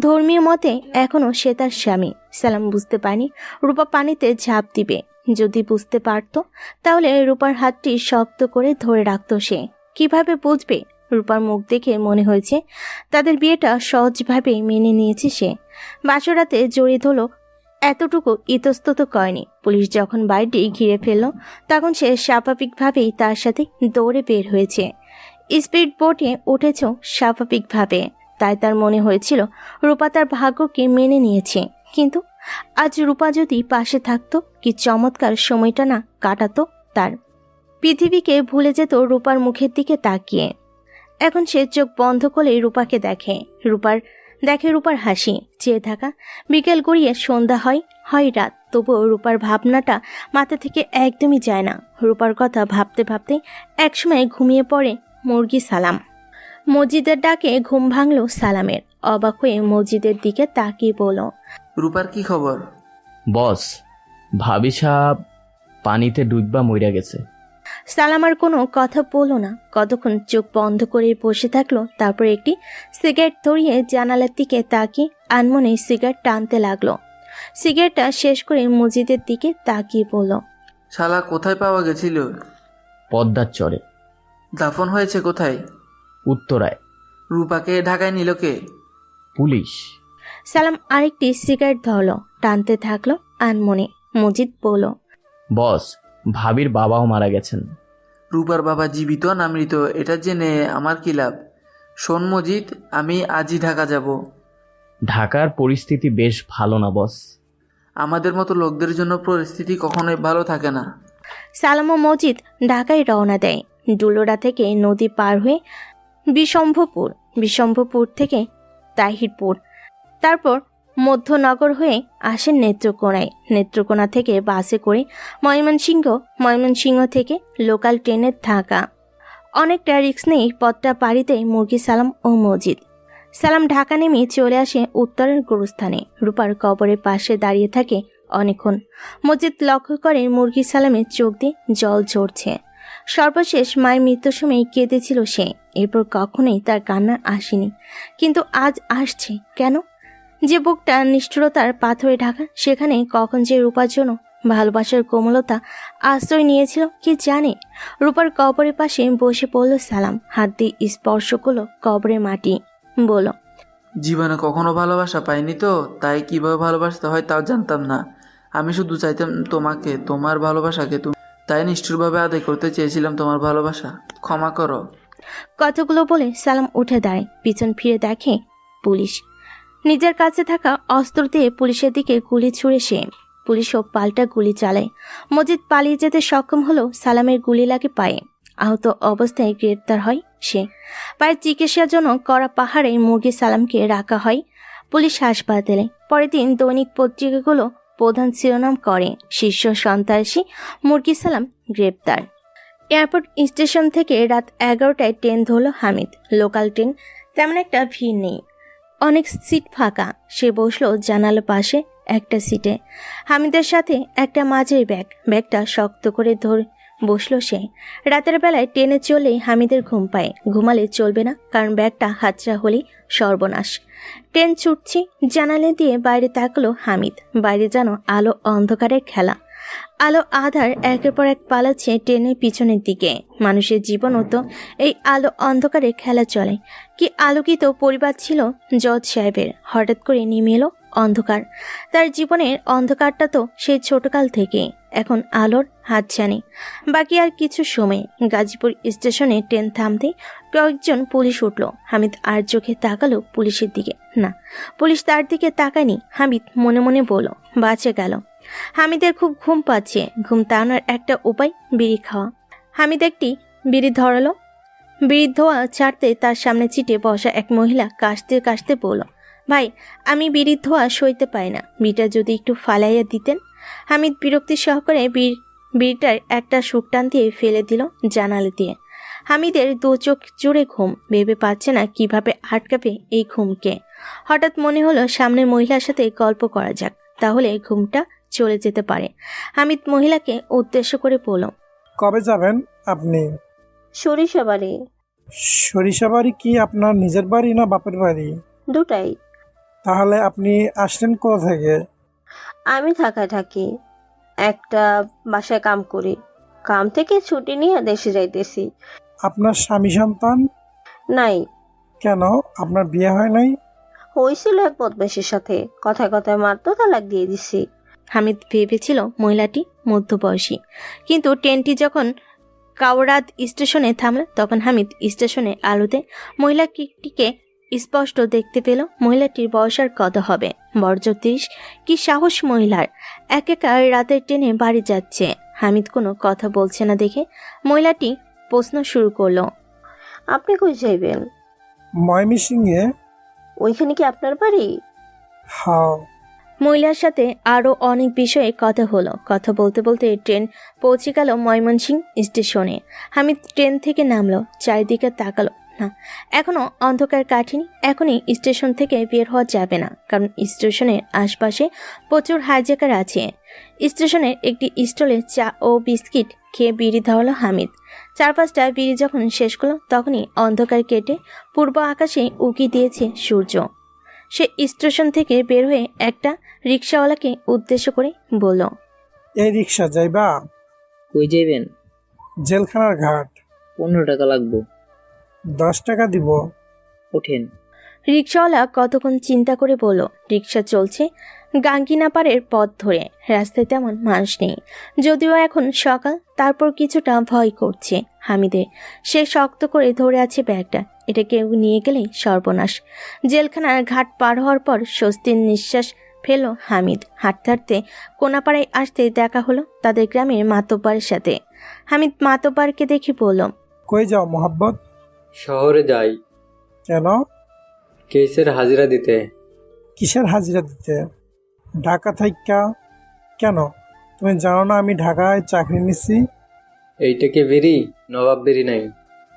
ধর্মীয় মতে এখনো সে তার স্বামী। সালাম বুঝতে পারেনি রূপা পানিতে ঝাঁপ দিবে। যদি বুঝতে পারত তাহলে রূপার হাতটি শক্ত করে ধরে রাখত সে। কিভাবে বুঝবে? রূপার মুখ দেখে মনে হয়েছে তাদের বিয়েটা সহজভাবে মেনে নিয়েছে সে। বাসরাতে জড়িয়ে ধরল, এতটুকু ইতস্তত করেনি। পুলিশ যখন বাড়িটি ঘিরে ফেলল তখন সে স্বাভাবিকভাবেই তার সাথে দৌড়ে বের হয়েছে। স্পিড বোটে উঠেছ স্বাভাবিকভাবে, তাই তার মনে হয়েছিল রূপা তার ভাগ্যকে মেনে নিয়েছে। কিন্তু আজ রূপা যদি পাশে থাকতো, কি চমৎকার সময়টা না কাটাতো তার। পৃথিবীকে ভুলে যেত রূপার মুখের দিকে তাকিয়ে। এখন সে চোখ বন্ধ করে রূপাকে দেখে রূপার হাসি চেয়ে থাকা। বিকেল গড়িয়ে সন্ধ্যা হয় রাত, তবুও রূপার ভাবনাটা মাথা থেকে একদমই যায় না। রূপার কথা ভাবতে ভাবতে একসময় ঘুমিয়ে পড়ে মুরগি সালাম। মসজিদের ডাকে ঘুম ভাঙল সালামের। অবাক হয়ে মসজিদের দিকে তাকিয়ে বলল, রূপার কি খবর? বস, ভাবি সাহেব পানিতে ডুববা মইরা গেছে। সালাম আর কোনো কথা বলল না। কতক্ষণ চোখ বন্ধ করে বসে থাকলো। তারপর একটি সিগারেট ধরিয়ে জানালার দিকে তাকিয়ে আনমনে সিগারেট টানতে লাগলো। সিগারেটটা শেষ করে মসজিদের দিকে তাকিয়ে বলল, শালা কোথায় পাওয়া গেছিল? পদ্মার চরে। দাফন হয়েছে কোথায়? উত্তরায়। রূপাকে ঢাকায় নিল কে? পুলিশ। সালাম আরেকটি সিগারেট ধরলো, টানতে থাকলো আনমনে। মজিদ বলল, বস, ভাবির বাবাও মারা গেছেন। রূপার বাবা জীবিত না মৃত এটা জেনে আমার কি লাভ? শোন মজিদ, আমি আজই ঢাকা যাব। ঢাকার পরিস্থিতি বেশ ভালো না বস। আমাদের মতো লোকদের জন্য পরিস্থিতি কখনোই ভালো থাকে না। সালাম ও মজিদ ঢাকায় রওনা দেয়। ডুলোরা থেকে নদী পার হয়ে বিশম্ভপুর থেকে তাহিরপুর, তারপর মধ্যনগর হয়ে আসেন নেত্রকোনায়। নেত্রকোনা থেকে বাসে করে ময়মনসিংহ থেকে লোকাল ট্রেনের ঢাকা। অনেকটা রিস্ক নেই পথটা পাড়ি দেয় মুরগি সালাম ও মজিদ। সালাম ঢাকা নেমে চলে আসে উত্তরের গোরস্থানে। রূপার কবরের পাশে দাঁড়িয়ে থাকে অনেকক্ষণ। মজিদ লক্ষ্য করে মুরগি সালামের চোখ দিয়ে জল ঝরছে। সর্বশেষ মায়ের মৃত্যুর সময় কেঁদেছিল সে। এরপর কখনোই তার কান্না আসেনি, কিন্তু আজ আসছে কেন? যে বুকটা নিষ্ঠুরতার পাথরে ঢাকা, সেখানে কখন যে রূপার জন্য ভালোবাসার কোমলতা আশ্রয় নিয়েছিল কি জানে। রূপার কবরের পাশে বসে পড়ল সালাম, হাত দিয়ে স্পর্শ করলো কবরের মাটি। বলল, জীবনে কখনো ভালোবাসা পাইনি তো, তাই কিভাবে ভালোবাসতে হয় তাও জানতাম না। আমি শুধু চাইতাম তোমাকে, তোমার ভালোবাসাকে। তাই নিষ্ঠুরভাবে আদায় করতে চেয়েছিলাম তোমার ভালোবাসা। ক্ষমা করো। কথাগুলো বলে সালাম উঠে দাঁড়ায়। পিছন ফিরে দেখে পুলিশ। নিজের কাছে থাকা অস্ত্র দিয়ে পুলিশের দিকে গুলি ছুড়ে সে। পুলিশও পাল্টা গুলি চালায়। মজিদ পালিয়ে যেতে সক্ষম হলো। সালামের গুলি লাগে পায়ে। আহত অবস্থায় গ্রেপ্তার হয় সে। পায়ের চিকিৎসার জন্য করা পাহাড়ে মুরগি সালামকে রাখা হয় পুলিশ হাসপাতালে। পরের দিন দৈনিক পত্রিকাগুলো প্রধান শিরোনাম করে, শীর্ষ সন্ত্রাসী মুরগি সালাম গ্রেপ্তার। এয়ারপোর্ট স্টেশন থেকে রাত 11টায় ট্রেন ধরল হামিদ। লোকাল ট্রেন তেমন একটা ভিড় নেই। অনেক সিট ফাঁকা। সে বসলো জানালার পাশে একটা সিটে। হামিদের সাথে একটা মাঝের ব্যাগটা শক্ত করে ধরে বসলো সে। রাতের বেলায় ট্রেনে চললেই হামিদের ঘুম পায়। ঘুমালে চলবে না, কারণ ব্যাগটা হাতড়া হলেই সর্বনাশ। ট্রেন ছুটছে, জানালা দিয়ে বাইরে তাকালো হামিদ। বাইরে যেন আলো অন্ধকারের খেলা। আলো আধার একের পর এক পালাচ্ছে ট্রেনের পিছনের দিকে। মানুষের জীবনও তো এই আলো অন্ধকারে খেলা চলে। কি আলোকিত পরিবার ছিল জজ সাহেবের, হঠাৎ করে নেমে এলো অন্ধকার। তার জীবনের অন্ধকারটা তো সেই ছোটকাল থেকে, এখন আলোর হাতছানি। বাকি আর কিছু সময়। গাজীপুর স্টেশনে ট্রেন থামতেই কয়েকজন পুলিশ উঠল। হামিদ আর চোখে তাকালো পুলিশের দিকে। না, পুলিশ তার দিকে তাকায়নি। হামিদ মনে মনে বলল, বাঁচে গেল। হামিদের খুব ঘুম পাচ্ছে। ঘুম তাড়ানোর একটা উপায় বিড়ি খাওয়া। হামিদ একটি বিড়ি ধরালো। বিড়ি ধোয়া ছাড়তে তার সামনে চিটে বসা এক মহিলা কাশতে কাশতে বলল, ভাই, আমি বিড়ির ধোয়া সইতে পাই না, বিড়িটা যদি একটু ফালাইয়া দিতেন। হামিদ বিরক্তি সহকারে বিড়িটার একটা শুকটান দিয়ে ফেলে দিল জানালা দিয়ে। হামিদের দু চোখ জুড়ে ঘুম, ভেবে পাচ্ছে না কিভাবে আটকাবে এই ঘুমকে। হঠাৎ মনে হলো সামনের মহিলার সাথে গল্প করা যাক, তাহলে ঘুমটা চলে যেতে পারে। হামিদ মহিলাকে উদ্দেশ্য করে বলল, কবে যাবেন আপনি? সরিষাবাড়ি। সরিষাবাড়ি কি আপনার নিজের বাড়ি না বাপের বাড়ি? দুটাই। তাহলে আপনি আসলেন কোথা থেকে? আমি ঢাকায় থাকি, একটা বাসায় কাম করি। কাম থেকে ছুটি নিয়ে দেশে যাইতেছি। আপনার স্বামী সন্তান নাই। কেন, আপনার বিয়ে হয় নাই? হয়েছিল এক বদমাইশের সাথে, কথায় কথায় মারতো, তালাক দিয়ে দিছি। হামিদ ভেবেছিল মহিলাটি মধ্যবয়সী, কিন্তু ট্রেনটি যখন কাওড়াদ স্টেশনে থামল তখন হামিদ স্টেশনে আলোতে মহিলাটিকে স্পষ্ট দেখতে পেল। মহিলাটির বয়স আর কত হবে, বর্জ 30। কি সাহস মহিলার! একা রাতের ট্রেনে বাড়ি যাচ্ছে। হামিদ কোনো কথা বলছে না দেখে মহিলাটি প্রশ্ন শুরু করলো, আপনি কই যাইবেন? ময়মনসিংহে। ওইখানে কি আপনার বাড়ি? হ্যাঁ। মহিলার সাথে আরও অনেক বিষয়ে কথা হলো। কথা বলতে বলতে ট্রেন পৌঁছে গেল ময়মনসিংহ স্টেশনে। হামিদ ট্রেন থেকে নামলো, চারিদিকে তাকালো না। এখনো অন্ধকার কাটেনি। এখনই স্টেশন থেকে বের হওয়া যাবে না, কারণ স্টেশনের আশপাশে প্রচুর হাইজ্যাকার আছে। স্টেশনের একটি স্টলে চা ও বিস্কিট খেয়ে বিড়ি ধরালো হামিদ। 4-5টা বিড়ি যখন শেষ করলো তখনই অন্ধকার কেটে পূর্ব আকাশে উকি দিয়েছে সূর্য। সে স্টেশন থেকে বের হয়ে একটা রিক্সাওয়ালাকে উদ্দেশ্য করে বলল, এই রিক্সা যাইবা? কই যাইবেন? জেলখানার ঘাট। 15 টাকা লাগবো। 10 টাকা দিব। ওঠেন। রিক্সাওয়ালা কতক্ষণ চিন্তা করে বলল, রিক্সা চলছে গাঙ্গিনাপাড়ের পথ ধরে। রাস্তায় তেমন মানুষ নেই, যদিও এখন সকাল। তারপর কিছুটা ভয় করছে হামিদের। সে শক্ত করে ধরে আছে ব্যাগটা। এটা কেউ নিয়ে গেলেই সর্বনাশ। জেলখানার ঘাট পার হওয়ার পর স্বস্তির নিঃশ্বাস ফেল হামিদ। হাঁটতে হাঁটতে কোনাপাড়ায় আসতে দেখা হলো তাদের গ্রামের মাতব্বারের সাথে। হামিদ মাতব্বারকে দেখে বলল, কই যাও মোহাব্বত? শহরে যাই। কেন? কেসের হাজিরা দিতে। কিসের হাজিরা দিতে? ঢাকা থাইকা? কেন, তুমি জানো না আমি ঢাকায় চাকরি নিচ্ছি? এইটা কি বিড়ি? নবাব বিড়ি নাই।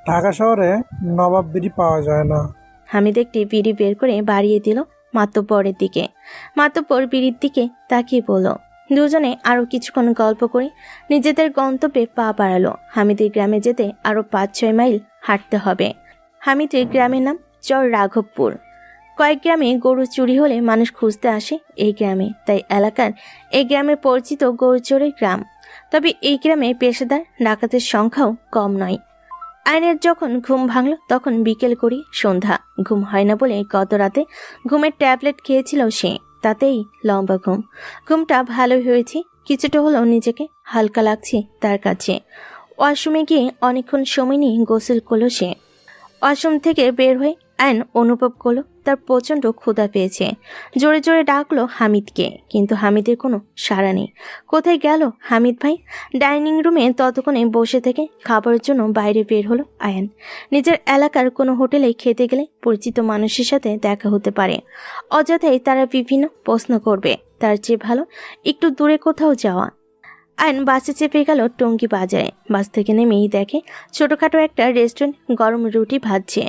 ঢাকা শহরে নবাব বিড়ি পাওয়া যায় না। হামিদ একটি বিড়ি বের করে বাড়িয়ে দিল মাতব্বরের দিকে। মাতব্বর বিড়ির দিকে তাকিয়ে বলল। দুজনে আরো কিছুক্ষণ গল্প করে নিজেদের গন্তব্যে পা বাড়ালো। হামিদের গ্রামে যেতে আরো 5-6 মাইল হাঁটতে হবে। হামিদের গ্রামের নাম চর রাঘবপুর। কয়েক গ্রামে গরু চুরি হলে মানুষ খুঁজতে আসে এই গ্রামে, তাই এলাকার এই গ্রামে পরিচিত গরু চোরের গ্রাম। তবে এই গ্রামে পেশাদার ডাকাতের সংখ্যাও কম নয়। আইনের যখন ঘুম ভাঙল তখন বিকেল করি সন্ধ্যা। ঘুম হয় না বলে গত রাতে ঘুমের ট্যাবলেট খেয়েছিল সে, তাতেই লম্বা ঘুম। ঘুমটা ভালোই হয়েছে, কিছুটা হলেও নিজেকে হালকা লাগছে তার কাছে। ওয়াশরুমে গিয়ে অনেকক্ষণ সময় নিয়ে গোসল করলো সে। ওয়াশরুম থেকে বের হয়ে আইন অনুভব করলো তার প্রচণ্ড ক্ষুধা পেয়েছে। জোরে জোরে ডাকলো হামিদকে, কিন্তু হামিদের কোনো সাড়া নেই। কোথায় গেল হামিদ ভাই? ডাইনিং রুমে ততক্ষণে বসে থেকে খাবারের জন্য বাইরে বের হলো আয়ান। নিজের এলাকার কোনো হোটেলে খেতে গেলে পরিচিত মানুষের সাথে দেখা হতে পারে। অযথাই তারা বিভিন্ন প্রশ্ন করবে, তার চেয়ে ভালো একটু দূরে কোথাও যাওয়া। আয়ন বাসে চেপে গেল টঙ্গী বাজারে। বাস থেকে নেমেই দেখে ছোটখাটো একটা রেস্টুরেন্ট গরম রুটি ভাজছে।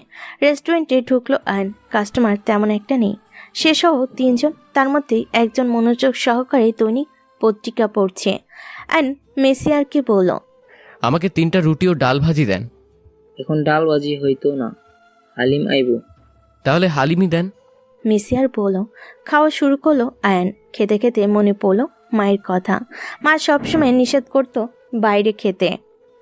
রেস্টুরেন্টে ঢুকলো আয়ন। কাস্টমার তেমন একটা নেই। সে সহ 3 জন, তার মধ্যে একজন মনোযোগ সহকারে দৈনিক পত্রিকা পড়ছে। আয়ন মেসিয়ারকে বলল, আমাকে 3টা রুটি ও ডাল ভাজি দেন। এখন ডাল বাজি হইতো না, হালিম আইবো। তাহলে হালিমি দেন। মেসিয়ার বলল। খাওয়া শুরু করলো আয়ন। খেতে খেতে মনে পড়লো মায়ের কথা। মা সবসময় নিষেধ করতো বাইরে খেতে,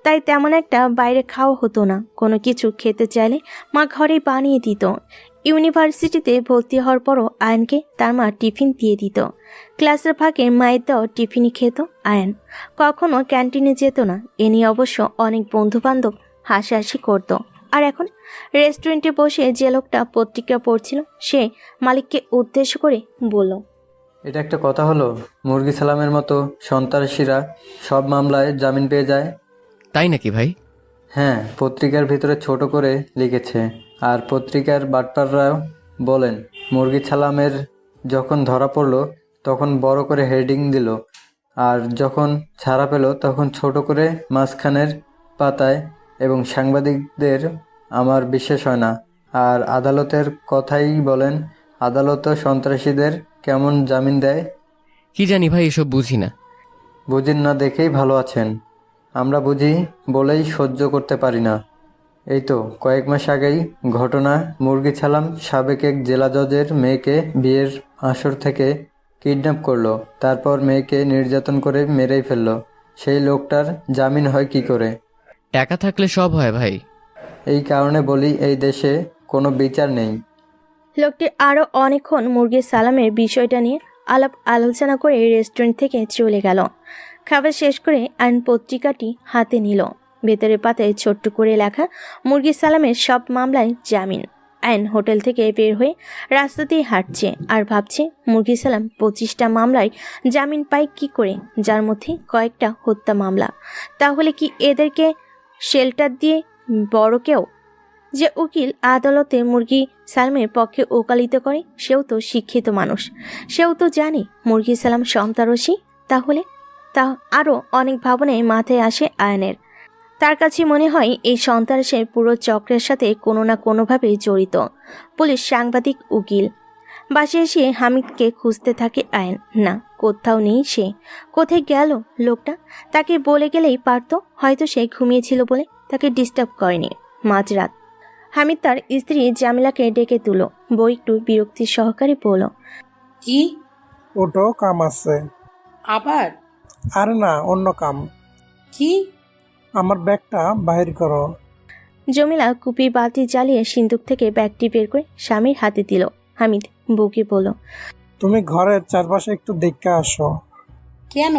তাই তেমন একটা বাইরে খাওয়া হতো না। কোনো কিছু খেতে চাইলে মা ঘরেই বানিয়ে দিত। ইউনিভার্সিটিতে ভর্তি হওয়ার পরও আয়নকে তার মা টিফিন দিয়ে দিত। ক্লাসের ফাঁকে মায়ের দেওয়া টিফিনই খেত আয়ন। কখনো ক্যান্টিনে যেত না। এ নিয়ে অবশ্য অনেক বন্ধুবান্ধব হাসাহাসি করতো। আর এখন রেস্টুরেন্টে বসে যে লোকটা পত্রিকা পড়ছিল সে মালিককে উদ্দেশ্য করে বলল, এটা একটা কথা হলো? মুরগি সালামের মতো সন্ত্রাসীরা সব মামলায় জামিন পেয়ে যায়। তাই নাকি ভাই? হ্যাঁ, পত্রিকার ভিতরে ছোট করে লিখেছে। আর পত্রিকার বাটপাররাও বলেন মুরগি সালামের যখন ধরা পড়লো তখন বড় করে হেডিং দিল, আর যখন ছাড়া পেল তখন ছোট করে মাঝখানের পাতায়। এবং সাংবাদিকদের আমার বিশ্বাস হয় না। আর আদালতের কথাই বলেন, আদালতও সন্ত্রাসীদের কেমন জামিন দেয়। কি জানি ভাই, এসব বুঝি না। বুঝেন না দেখেই ভালো আছেন। আমরা বুঝি বলেই সহ্য করতে পারি না। এই তো কয়েক মাস আগেই ঘটনা। মুরগি ছালাম সাবেক এক জেলা জজের মেয়েকে বিয়ের আসর থেকে কিডন্যাপ করলো, তারপর মেয়েকে নির্যাতন করে মেরেই ফেললো। সেই লোকটার জামিন হয় কি করে? টাকা থাকলে সব হয় ভাই। এই কারণে বলি এই দেশে কোনো বিচার নেই। লোকটি আরও অনেকক্ষণ মুরগির সালামের বিষয়টা নিয়ে আলাপ আলোচনা করে রেস্টুরেন্ট থেকে চলে গেল। খাবার শেষ করে আইন পত্রিকাটি হাতে নিল। ভেতরের পাতায় ছোট্ট করে লেখা মুরগির সালামের সব মামলায় জামিন। আইন হোটেল থেকে বের হয়ে রাস্তা দিয়ে হাঁটছে আর ভাবছে মুরগি সালাম 25টা মামলায় জামিন পায় কি করে, যার মধ্যে কয়েকটা হত্যা মামলা। তাহলে কি এদেরকে শেল্টার দিয়ে বড় কেউ? যে উকিল আদালতে মুরগি সালামের পক্ষে ওকালিত করে সেও তো শিক্ষিত মানুষ। সেও তো জানে মুরগি সালাম সন্ত্রাসী। তাহলে তা আরও অনেক ভাবনায় মাথায় আসে আয়নের। তার কাছে মনে হয় এই সন্ত্রাসের পুরো চক্রের সাথে কোনো না কোনোভাবে জড়িত পুলিশ, সাংবাদিক, উকিল। বাসে এসে হামিদকে খুঁজতে থাকে আয়ন। না, কোথাও নেই সে। কোথায় গেল লোকটা? তাকে বলে গেলেই পারতো। হয়তো সে ঘুমিয়েছিল বলে তাকে ডিস্টার্ব করেনি। মাঝরাত। হামিদ তার স্ত্রী জামিলাকে ডেকে তুলো। বই একটু বিরক্তি সহকারে বলল, কি? ওটো কাম আছে। আবার? আর না, অন্য কাম। কি? আমার ব্যাগটা বাহির করো। জমিলা কুপি বাতি জ্বালিয়ে সিন্দুক থেকে ব্যাগটি বের করে স্বামীর হাতে দিল। হামিদ বউকে বলল, তুমি ঘরের চারপাশে একটু দেখে আসো। কেন?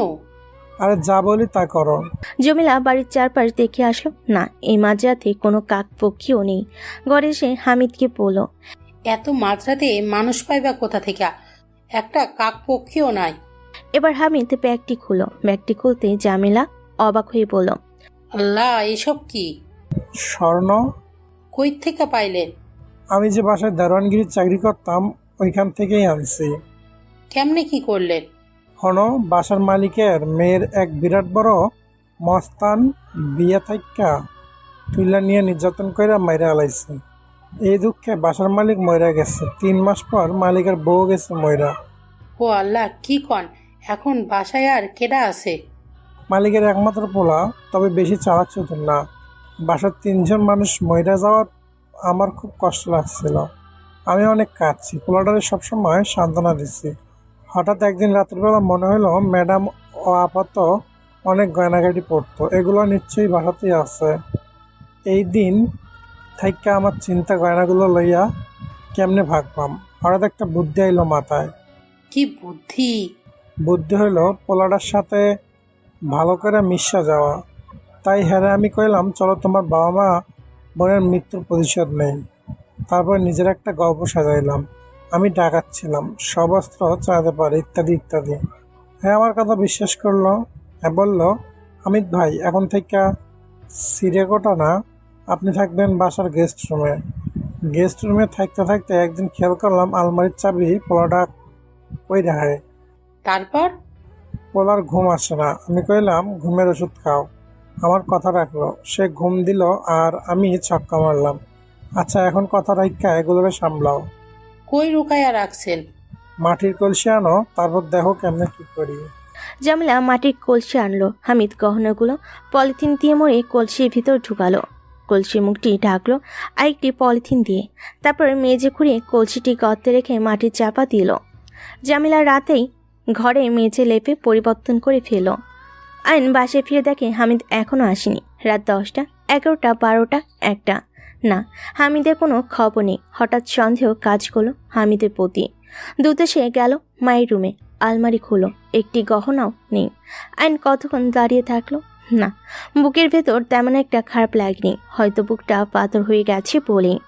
আরে যা বলি তা করো। জমিলা বাড়ির চারপাশ দেখে আসলো। না, এই মাঝরাতে কোনো কাক পক্ষীও নেই। ঘরে এসে হামিদকে বলল, এত মাঝরাতে মানুষ পাইবা কোথা থেকে? একটা কাক পক্ষীও নাই। এবার হামিদ ব্যাগটি খুলো। ব্যাগটি খুলতে জামিলা অবাক হয়ে বলল, আল্লাহ, এসব কি? স্বর্ণ। কই থেকে পাইলেন? আমি যে বাসায় দারোয়ানগিরির চাকরি করতাম ওইখান থেকেই আনছি। কেমনে কি করলেন? হনো, বাসার মালিকের মেয়ের এক বিরাট বড় মস্তান বিয়ে থাইকা তুইলা নিয়ে নির্যাতন করে মাইরা আলাইছে। এই দুঃখে বাসার মালিক মইরা গেছে। 3 মাস পর মালিকের বউ গেছে মইরা। ও আল্লাহ, কি কন? এখন বাসায় আর কেডা আছে? মালিকের একমাত্র পোলা, তবে বেশি চালাচুতুর না। বাসার 3 জন মানুষ মইরা যাওয়ার আমার খুব কষ্ট লাগছিল। আমি অনেক কাঁদছি। পোলাটারে সবসময় সান্ত্বনা দিচ্ছি। হঠাৎ একদিন রাত্রিবেলা মনে হলো ম্যাডাম ও আপাত অনেক গয়নাগাটি পড়তো। এগুলো নিশ্চয়ই বাসাতেই আছে। এই দিন থাইকা আমার চিন্তা গয়নাগুলো লইয়া কেমনে ভাগবাম। হঠাৎ একটা বুদ্ধি আইলো মাথায়। কি বুদ্ধি? বুদ্ধি হইলো পোলাটার সাথে ভালো করে মিশা যাওয়া। তাই হ্যাঁ আমি কইলাম, চলো তোমার বাবা মা বোনের মৃত্যুর প্রতিশোধ নেই। তারপর নিজের একটা গল্প সাজাইলাম। আমি ডাকাচ্ছিলাম, সব অস্ত্র চালাতে পারে, ইত্যাদি ইত্যাদি। হ্যাঁ আমার কথা বিশ্বাস করলো। হ্যাঁ বলল, হামিদ ভাই এখন থেকে সিরেকোটা না, আপনি থাকবেন বাসার গেস্ট রুমে। গেস্ট রুমে থাকতে থাকতে একদিন খেয়াল করলাম আলমারির চাবি পোলাটা ওই রাখায়। তারপর? পোলার ঘুম আসে না। আমি কইলাম ঘুমের ওষুধ খাও। আমার কথা রাখলো, সে ঘুম দিল আর আমি ছক্কা মারলাম। আচ্ছা, এখন কথা রাখা এগুলোরে সামলাও। কই রুকাইয়া রাখছেন? মাটির কলসি আনো, তারপর দেখো কেমনে কি করি। জামিলা মাটির কলসি আনলো। হামিদ গহনাগুলো পলিথিন দিয়ে মুড়ে কলসির ভিতর ঢুকালো। কলসির মুখটি ঢাকলো আরেকটি পলিথিন দিয়ে। তারপর মেজে খুঁড়িয়ে কলসিটি গর্তে রেখে মাটির চাপা দিল। জামিলা রাতেই ঘরে মেঝে লেপে পরিবর্তন করে ফেল। আইন বাসায় ফিরে দেখে হামিদ এখনও আসেনি। রাত 10টা, 11টা, 12টা, 1টা। না, হামিদের কোনো খবর নেই। হঠাৎ সন্দেহ কাজ করলো হামিদের প্রতি। দ্রুত সে গেল মায়ের রুমে। আলমারি খুলো, একটি গহনাও নেই। আইন কতক্ষণ দাঁড়িয়ে থাকলো। না, বুকের ভেতর তেমন একটা খারাপ লাগেনি, হয়তো বুকটা পাথর হয়ে গেছে বলেই।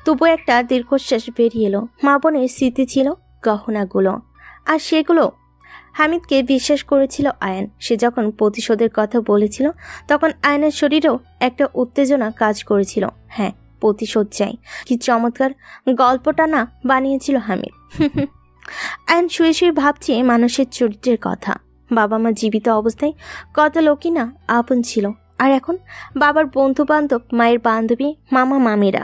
তবু একটা দীর্ঘশ্বাস বেরিয়ে এলো। মা বোনের স্মৃতি ছিল গহনাগুলো, আর সেগুলো হামিদকে বিশ্বাস করেছিল আয়ন। সে যখন প্রতিশোধের কথা বলেছিল তখন আয়নের শরীরেও একটা উত্তেজনা কাজ করেছিল। হ্যাঁ, প্রতিশোধ চাই। কি চমৎকার গল্পটা না বানিয়েছিল হামিদ। আয়ন শুয়ে শুয়ে ভাবছে মানুষের চরিত্রের কথা। বাবা মা জীবিত অবস্থায় কত লোকই না আপন ছিল, আর এখন বাবার বন্ধু বান্ধব, মায়ের বান্ধবী, মামা মামিরা।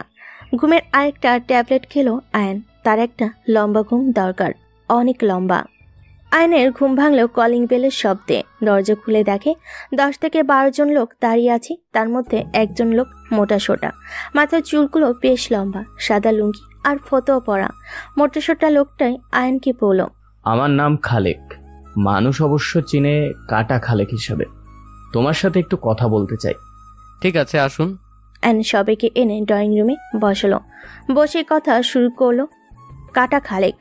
ঘুমের আরেকটা ট্যাবলেট খেলো আয়ন। তার একটা লম্বা ঘুম দরকার, অনেক লম্বা। আয়নের ঘুম ভাঙলেও কলিং বেলের শব্দে। দরজা খুলে দেখে 10 থেকে 12 জন লোক দাঁড়িয়ে আছে। তার মধ্যে একজন লোক মোটাসোটা, মাথার চুলগুলো বেশ লম্বা, সাদা লুঙ্গি আর ফতোয়া পরা। মোটাসোটা লোকটাই আয়নকে বলল, আমার নাম খালেক, মানুষ অবশ্য চিনে কাটা খালেক হিসাবে। তোমার সাথে একটু কথা বলতে চাই। ঠিক আছে, আসুন। আয়ন সবাইকে এনে ড্রয়িং রুমে বসলো। বসে কথা শুরু করলো কাটা খালেক।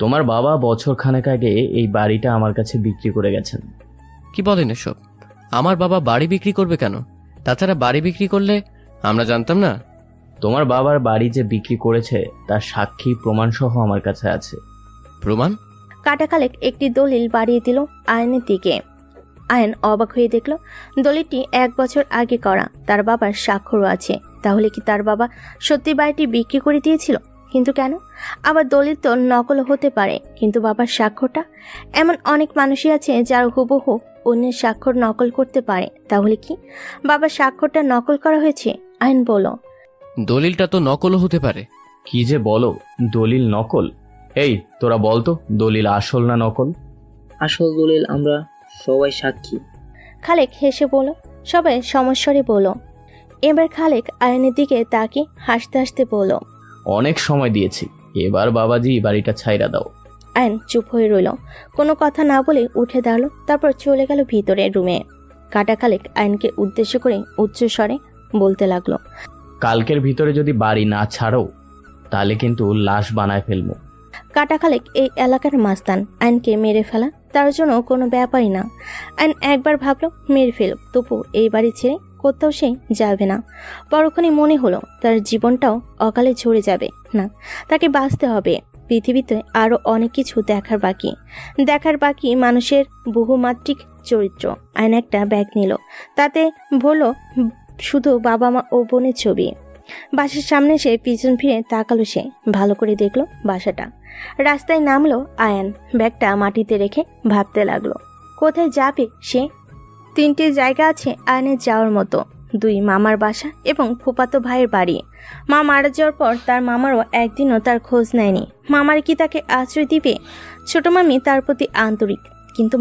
তোমার বাবা বছর খানেক আগে এই বাড়িটা আমার কাছে বিক্রি করে গেছেন। কি বলেন এসব? আমার বাবা বাড়ি বিক্রি করবে কেন? তাছাড়া বাড়ি বিক্রি করলে আমরা জানতাম না। তোমার বাবার বাড়ি যে বিক্রি করেছে তার সাক্ষী প্রমাণ সহ আমার কাছে আছে। প্রমাণ? কাটা খালেক একটি দলিল বাড়িয়ে দিল আয়নের দিকে। আয়ন অবাক হয়ে দেখল দলিলটি 1 বছর আগে করা। তার বাবার স্বাক্ষরও আছে। তাহলে কি তার বাবা সত্যি বাড়িটি বিক্রি করে দিয়েছিল? কিন্তু কেন? আবার দলিল তো নকল হতে পারে, কিন্তু বাবার স্বাক্ষরটা? এমন অনেক মানুষই আছে যারা হুবহু অন্যের স্বাক্ষর নকল করতে পারে। তাহলে কি বাবার স্বাক্ষরটা নকল করা হয়েছে? আইন বলল, দলিলটা তো নকলও হতে পারে। কি যে বলো, দলিল নকল? এই তোরা বলতো দলিল আসল না নকল? আসল দলিল আমরা সবাই সাক্ষী। খালেক হেসে বলল। সবাই সমস্বরে বলল। এবার খালেক আয়নের দিকে তাকিয়ে হাসতে হাসতে বলল, অনেক সময় দিয়েছি, এবার বাবাজি বাড়িটা ছাইরা দাও। আয়ন চুপ হয়ে রইল, কোনো কথা না বলে উঠে দাঁড়ালো। তারপর চলে গেল ভিতরের রুমে। কাটা খালেক আয়নকে উদ্দেশ্য করে উচ্চ স্বরে বলতে লাগলো, কালকের ভিতরে যদি বাড়ি না ছাড়ো তাহলে কিন্তু লাশ বানায় ফেলবো। কাটা খালেক এই এলাকার মাস্তান। আইনকে মেরে ফেলা তার জন্য কোনো ব্যাপারই না। আইন একবার ভাবলো মেরে ফেলুক, তবু এই বাড়ি ছেড়ে কোথাও সে যাবে না। পরক্ষণে মনে হলো তার জীবনটাও অকালে ঝরে যাবে না, তাকে বাঁচতে হবে। পৃথিবীতে আরও অনেক কিছু দেখার বাকি মানুষের বহুমাত্রিক চরিত্র। আইন একটা ব্যাগ নিল, তাতে ভরল শুধু বাবা মা ও বোনের ছবি। বাসার সামনে সে পিছন ফিরে তাকালো। সে ভালো করে দেখলো বাসাটা। রাস্তায় নামলো আয়ান, ব্যাগটা মাটিতে রেখে ভাবতে লাগলো কোথায় যাবে সে। 3টে জায়গা আছে আয়নের যাওয়ার মতো, 2 মামার বাসা এবং ফুফাতো ভাইয়ের বাড়ি। মা মারা যাওয়ার পর তার মামারও একদিনও তার খোঁজ নেয়নি। মামার কি তাকে আশ্রয় দিবে? ছোট মামি তার প্রতি আন্তরিক, কিন্তু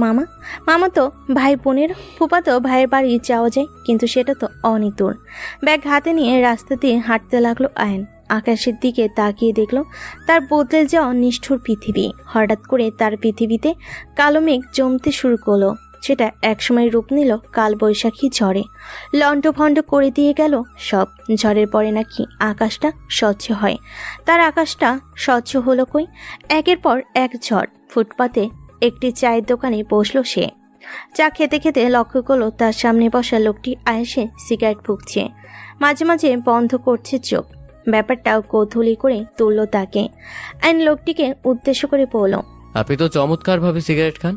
মামা তো ভাই বোনের। ফুফাতো ভাইয়ের বাড়ি যাওয়া যায়, কিন্তু সেটা তো অনেক দূর। ব্যাগ হাতে নিয়ে রাস্তা দিয়ে হাঁটতে লাগলো আয়ন। আকাশের দিকে তাকিয়ে দেখলো তার বদলে যাওয়া নিষ্ঠুর পৃথিবী। হঠাৎ করে তার পৃথিবীতে কালো মেঘ জমতে শুরু করলো। সেটা একসময় রূপ নিল কালবৈশাখী ঝড়ে, লণ্ডভণ্ড করে দিয়ে গেল সব। ঝড়ের পরে নাকি আকাশটা স্বচ্ছ হয়। তার আকাশটা স্বচ্ছ হলো কই? একের পর এক ঝড়। ফুটপাতে একটি চায়ের দোকানে বসলো সে। চা খেতে খেতে লক্ষ্য করলো তার সামনে বসা লোকটি আয়েসে সিগারেট ফুঁকছে, মাঝে মাঝে বন্ধ করছে চোখ। ব্যাপারটাও কৌতূহলী করে তুলল তাকে। আইন লোকটিকে উদ্দেশ্য করে বলল, আপনি তো চমৎকারভাবে সিগারেট খান,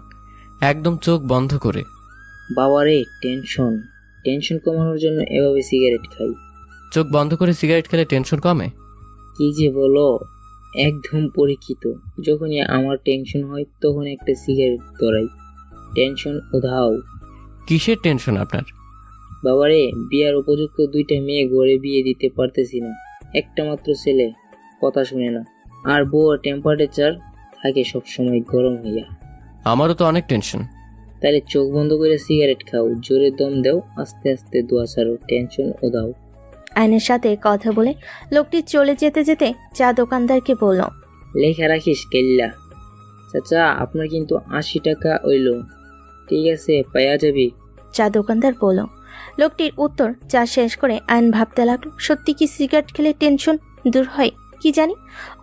একদম চোখ বন্ধ করে। বাবারে টেনশন কমানোর জন্য এভাবে সিগারেট খাই। চোখ বন্ধ করে সিগারেট খেলে টেনশন কমে? কি যে বলো, একদম পরীক্ষিত। যখনই আমার টেনশন হয় তখন একটা সিগারেট ধরাই। টেনশন উধাও। কিসের টেনশন আপনার? বাবারে, বিয়ার উপযুক্ত 2টা মেয়ে গড়ে বিয়ে দিতে পারতেছি না। একটা মাত্র ছেলে, কথা শুনে না। আর বউর টেম্পারেচার থাকে সবসময় গরম হইয়া। আমারও তো অনেক টেনশন। তাহলে চোখ বন্ধ করে সিগারেট খাও, জোরে দম দাও, আস্তে আস্তে দোয়া ছাড়ো, টেনশন উধাও। আয়নের সাথে কথা বলে লোকটি চলে যেতে যেতে চা দোকানদারকে বলল, লেখা রাখিস কেল্লা। চাচা, আপনার কিন্তু 80 টাকা হইল। ঠিক আছে, পাইয়া যাবি। চা দোকানদার বলল। লোকটির উত্তর চা শেষ করে আয়ন ভাবতে লাগলো, সত্যি কি সিগারেট খেলে টেনশন দূর হয় কি জানি।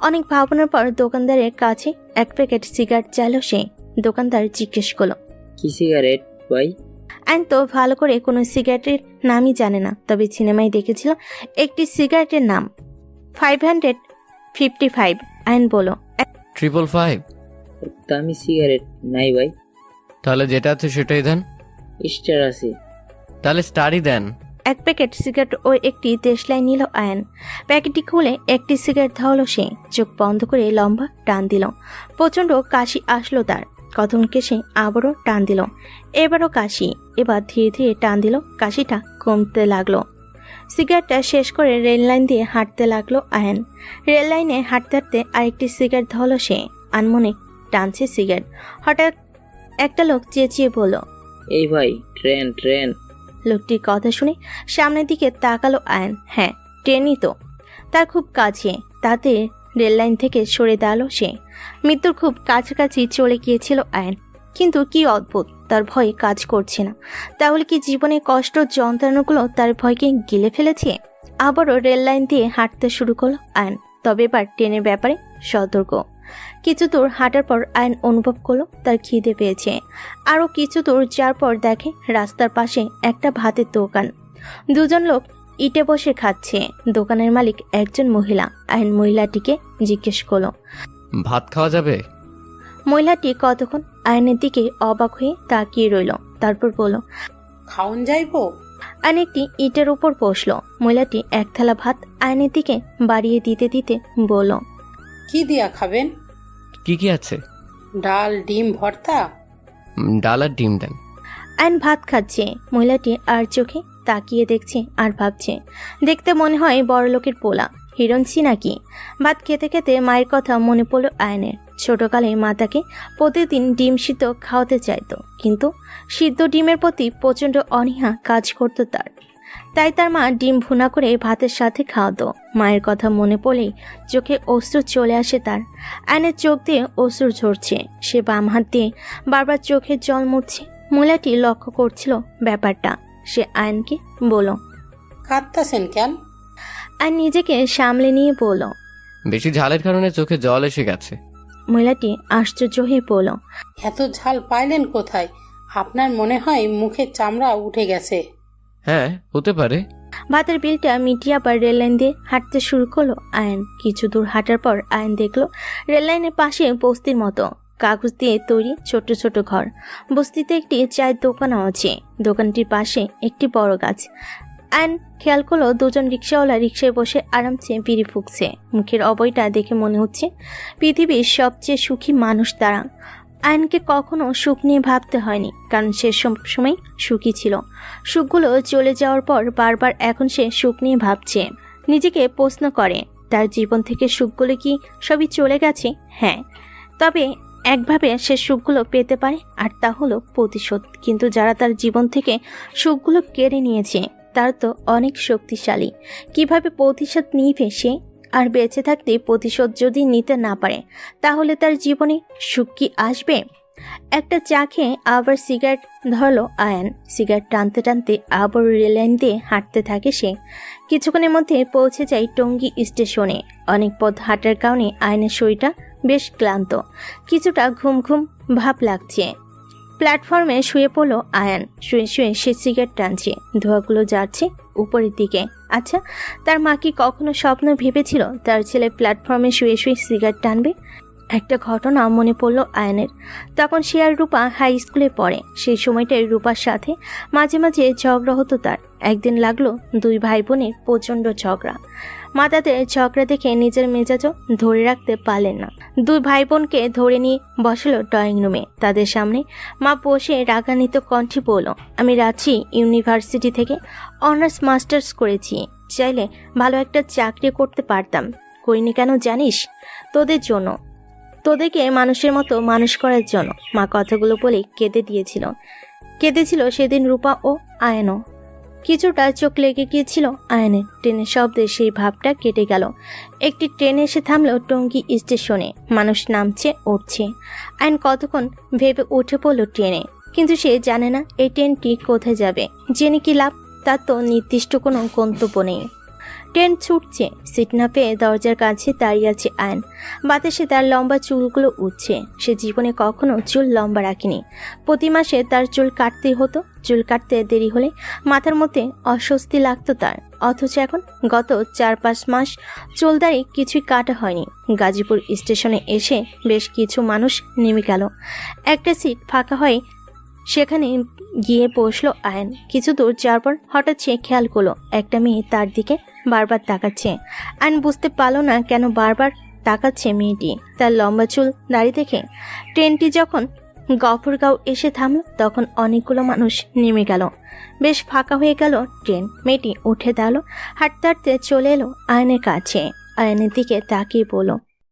অনেক ভাবনার পর দোকানদারের কাছে 1 প্যাকেট সিগারেট চাইল সে। দোকানদার জিজ্ঞেস করলো, কি সিগারেট ভাই? আয়ন তো ভালো করে কোনো সিগারেটের নামই জানে না, তবে সিনেমায় দেখেছিল একটি সিগারেটের নাম 555। আয়ন বলল, 555? দামি সিগারেট নাই ভাই। তাহলে যেটা আছে সেটাই দেন। স্টার আছে। তাহলে স্টারই দেন। 1 প্যাকেট সিগারেট ও একটি দেশলাই নিল আয়ন। প্যাকেটটি খুলে একটি সিগারেট ধরল সে। চোখ বন্ধ করে লম্বা টান দিল। প্রচণ্ড কাশি আসলো তার। কথন কেশে আবারও টান দিল। এবারও কাশি। এবার ধীরে ধীরে টান দিল, কাশিটা কমতে লাগলো। সিগারেটটা শেষ করে রেল লাইন দিয়ে হাঁটতে লাগলো আয়ন। রেল লাইনে হাঁটতে হাঁটতে আরেকটি সিগারেট ধরল সে। আনমনে টানছে সিগারেট। হঠাৎ একটা লোক চেঁচিয়ে বলল, এই ভাই, ট্রেন ট্রেন। লোকটির কথা শুনে সামনের দিকে তাকালো আয়ন। হ্যাঁ, ট্রেনই তো। তার খুব কাছে। তাতে রেল লাইন থেকে সরে দাঁড়ালো সে। মৃত্যুর খুব কাছাকাছি চলে গিয়েছিল আয়ন, কিন্তু কি অদ্ভুত, তার ভয় কাজ করছে না। তাহলে কি জীবনের কষ্ট যন্ত্রণাগুলো তার ভয়কে গিলে ফেলেছে? আবারও রেল লাইন দিয়ে হাঁটতে শুরু করলো আয়ন, তবে এবার ট্রেনের ব্যাপারে সতর্ক। কিছু দূর হাঁটার পর আয়ন অনুভব করলো তার খিদে পেয়েছে। আরও কিছু দূর যাওয়ার পর দেখে রাস্তার পাশে একটা ভাতের দোকান। দুজন লোক ইটে বসে খাচ্ছে। দোকানের মালিক একজন মহিলা। আয়ন মহিলাটিকে জিজ্ঞেস করলো, ভাত খাওয়া যাবে? মহিলাটি কতক্ষণ আয়নের দিকে অবাক হয়ে তাকিয়ে রইল, তারপর বলল, খাওন যাইবো? আয়ন একটি ইটের উপর বসলো। মহিলাটি 1 থালা ভাত আয়নের দিকে বাড়িয়ে দিতে দিতে বলল, কি দিয়া খাবেন? কি কি আছে? ডাল, ডিম ভর্তা। ডাল আর ডিম দেন। আয়ন ভাত খাচ্ছে। মহিলাটি আর চোখে তাকিয়ে দেখছে আর ভাবছে। দেখতে মনে হয় বড়লোকের পোলা, হিরণসি নাকি। ভাত খেতে খেতে মায়ের কথা মনে পড়ল আয়নের। ছোটকালে মা তাকে প্রতিদিন ডিম সিদ্ধ খাওয়াতে চাইতো, কিন্তু সিদ্ধ ডিমের প্রতি প্রচণ্ড অনীহা কাজ করতো তার। তাই তার মা ডিম ভুনা করে ভাতের সাথে খাওয়াতো। মায়ের কথা মনে পড়লেই চোখে অশ্রু চলে আসে তার। আয়নের চোখ দিয়ে অশ্রু ঝরছে। সে বাম হাত দিয়ে বারবার চোখের জল মুছছে। মহিলাটি লক্ষ্য করছিল ব্যাপারটা। সে আয়নকে বলল, কাঁদতাছেন কেন? আয়ন নিজেকে সামলে নিয়ে বলল, বেশি ঝালের কারণে চোখে জল এসে গেছে। মহিলাটি আশ্চর্য হয়ে বলল, এত ঝাল পাইলেন কোথায়? আপনার মনে হয় মুখের চামড়া উঠে গেছে। হ্যাঁ, হতে পারে। ভাতের বিলটা মিটিয়ে আবার রেললাইন দিয়ে হাঁটতে শুরু করলো আয়ন। কিছু দূর হাঁটার পর আয়ন দেখলো রেললাইনের পাশে বস্তির মতো কাগজ দিয়ে তৈরি ছোট ছোট ঘর। বস্তিতে একটি চায়ের দোকানও আছে। দোকানটির পাশে একটি বড় গাছ। আয়ন খেয়াল করলো দুজন রিক্সাওয়ালা রিক্সায় বসে আরামসে বিড়ি ফুঁকছে। মুখের অবয়টা দেখে মনে হচ্ছে পৃথিবীর সবচেয়ে সুখী মানুষ তারা। আয়নকে কখনো সুখ নিয়ে ভাবতে হয়নি, কারণ সে সবসময় সুখী ছিল। সুখগুলো চলে যাওয়ার পর বারবার এখন সে সুখ নিয়ে ভাবছে। নিজেকে প্রশ্ন করে, তার জীবন থেকে সুখগুলো কি সবই চলে গেছে? হ্যাঁ, তবে একভাবে সে সুখগুলো পেতে পারে, আর তা হলো প্রতিশোধ। কিন্তু যারা তার জীবন থেকে সুখগুলো কেড়ে নিয়েছে তারা তো অনেক শক্তিশালী। কিভাবে প্রতিশোধ নিবে সে? আর বেঁচে থাকতে প্রতিশোধ যদি নিতে না পারে তাহলে তার জীবনে সুখ কি আসবে? একটা চা খেয়ে আবার সিগারেট ধরলো আয়ন। সিগারেট টানতে টানতে আবার রেললাইন দিয়ে হাঁটতে থাকে সে। কিছুক্ষণের মধ্যে পৌঁছে যায় টঙ্গী স্টেশনে। অনেক পথ হাঁটার কারণে আয়নের শরীরটা বেশ ক্লান্ত, কিছুটা ঘুম ঘুম ভাব লাগছে। প্ল্যাটফর্মে শুয়ে পড়লো আয়ন। শুয়ে শুয়ে সে সিগারেট টানছে, ধোঁয়াগুলো যাচ্ছে উপরের দিকে। আচ্ছা, তার মা কি কখনো স্বপ্ন ভেবেছিল তার ছেলে প্ল্যাটফর্মে শুয়ে শুয়ে সিগারেট টানবে? একটা ঘটনা মনে পড়ল আয়নের। তখন সে আর রূপা হাই স্কুলে পড়ে। সেই সময়টায় রূপার সাথে মাঝে মাঝে ঝগড়া হতো তার। একদিন লাগলো দুই ভাই বোনের প্রচণ্ড ঝগড়া। মা তাদের ঝগড়া দেখে নিজের মেজাজও ধরে রাখতে পারলেন না। দুই ভাই বোনকে ধরে নিয়ে বসালো ড্রয়িং রুমে। তাদের সামনে মা বসে রাগান্বিত কণ্ঠে বলল, আমি রাঁচি ইউনিভার্সিটি থেকে অনার্স মাস্টার্স করেছি। চাইলে ভালো একটা চাকরি করতে পারতাম, করিনি কেন জানিস? তোদের জন্য, তোদেরকে মানুষের মতো মানুষ করার জন্য। মা কথাগুলো বলে কেঁদেছিল সেদিন রূপা ও আয়নও। কিছুটা চোখ লেগে গিয়েছিল আয়নের। ট্রেনের শব্দে সেই ভাবটা কেটে গেল। একটি ট্রেন এসে থামলো টঙ্গী স্টেশনে। মানুষ নামছে উঠছে। আয়ন কতক্ষণ ভেবে উঠে পড়ল ট্রেনে, কিন্তু সে জানে না এই ট্রেনটি কোথায় যাবে। জেনে কি লাভ, তার তো নির্দিষ্ট কোনো গন্তব্য নেই। ট্রেন ছুটছে, সিট না পেয়ে দরজার কাছে দাঁড়িয়ে আছে আয়ন। বাতাসে তার লম্বা চুলগুলো উঠছে। সে জীবনে কখনো চুল লম্বা রাখেনি। প্রতি মাসে তার চুল কাটতেই হতো। চুল কাটতে দেরি হলে মাথার মধ্যে অস্বস্তি লাগতো তার। অথচ এখন গত 4-5 মাস চুল দাড়ি কিছুই কাটা হয়নি। গাজীপুর স্টেশনে এসে বেশ কিছু মানুষ নেমে গেল। একটা সিট ফাঁকা হয়ে সেখানে গিয়ে বসলো আয়ন। কিছু দূর যাওয়ার পর হঠাৎ সে খেয়াল করলো একটা মেয়ে তার দিকে বারবার তাকাচ্ছে। আয়ন বুঝতে পারল না কেন বারবার তাকাচ্ছে মেয়েটি। তার লম্বা চুল দাড়ি দেখে ট্রেনটি যখন গফরগাঁও এসে থামল তখন অনেকগুলো মানুষ নেমে গেল। বেশ ফাঁকা হয়ে গেল ট্রেন। মেয়েটি উঠে দাঁড়ালো, হাঁটতে হাঁটতে চলে এলো আয়নের কাছে। আয়নের দিকে তাকিয়ে বলল,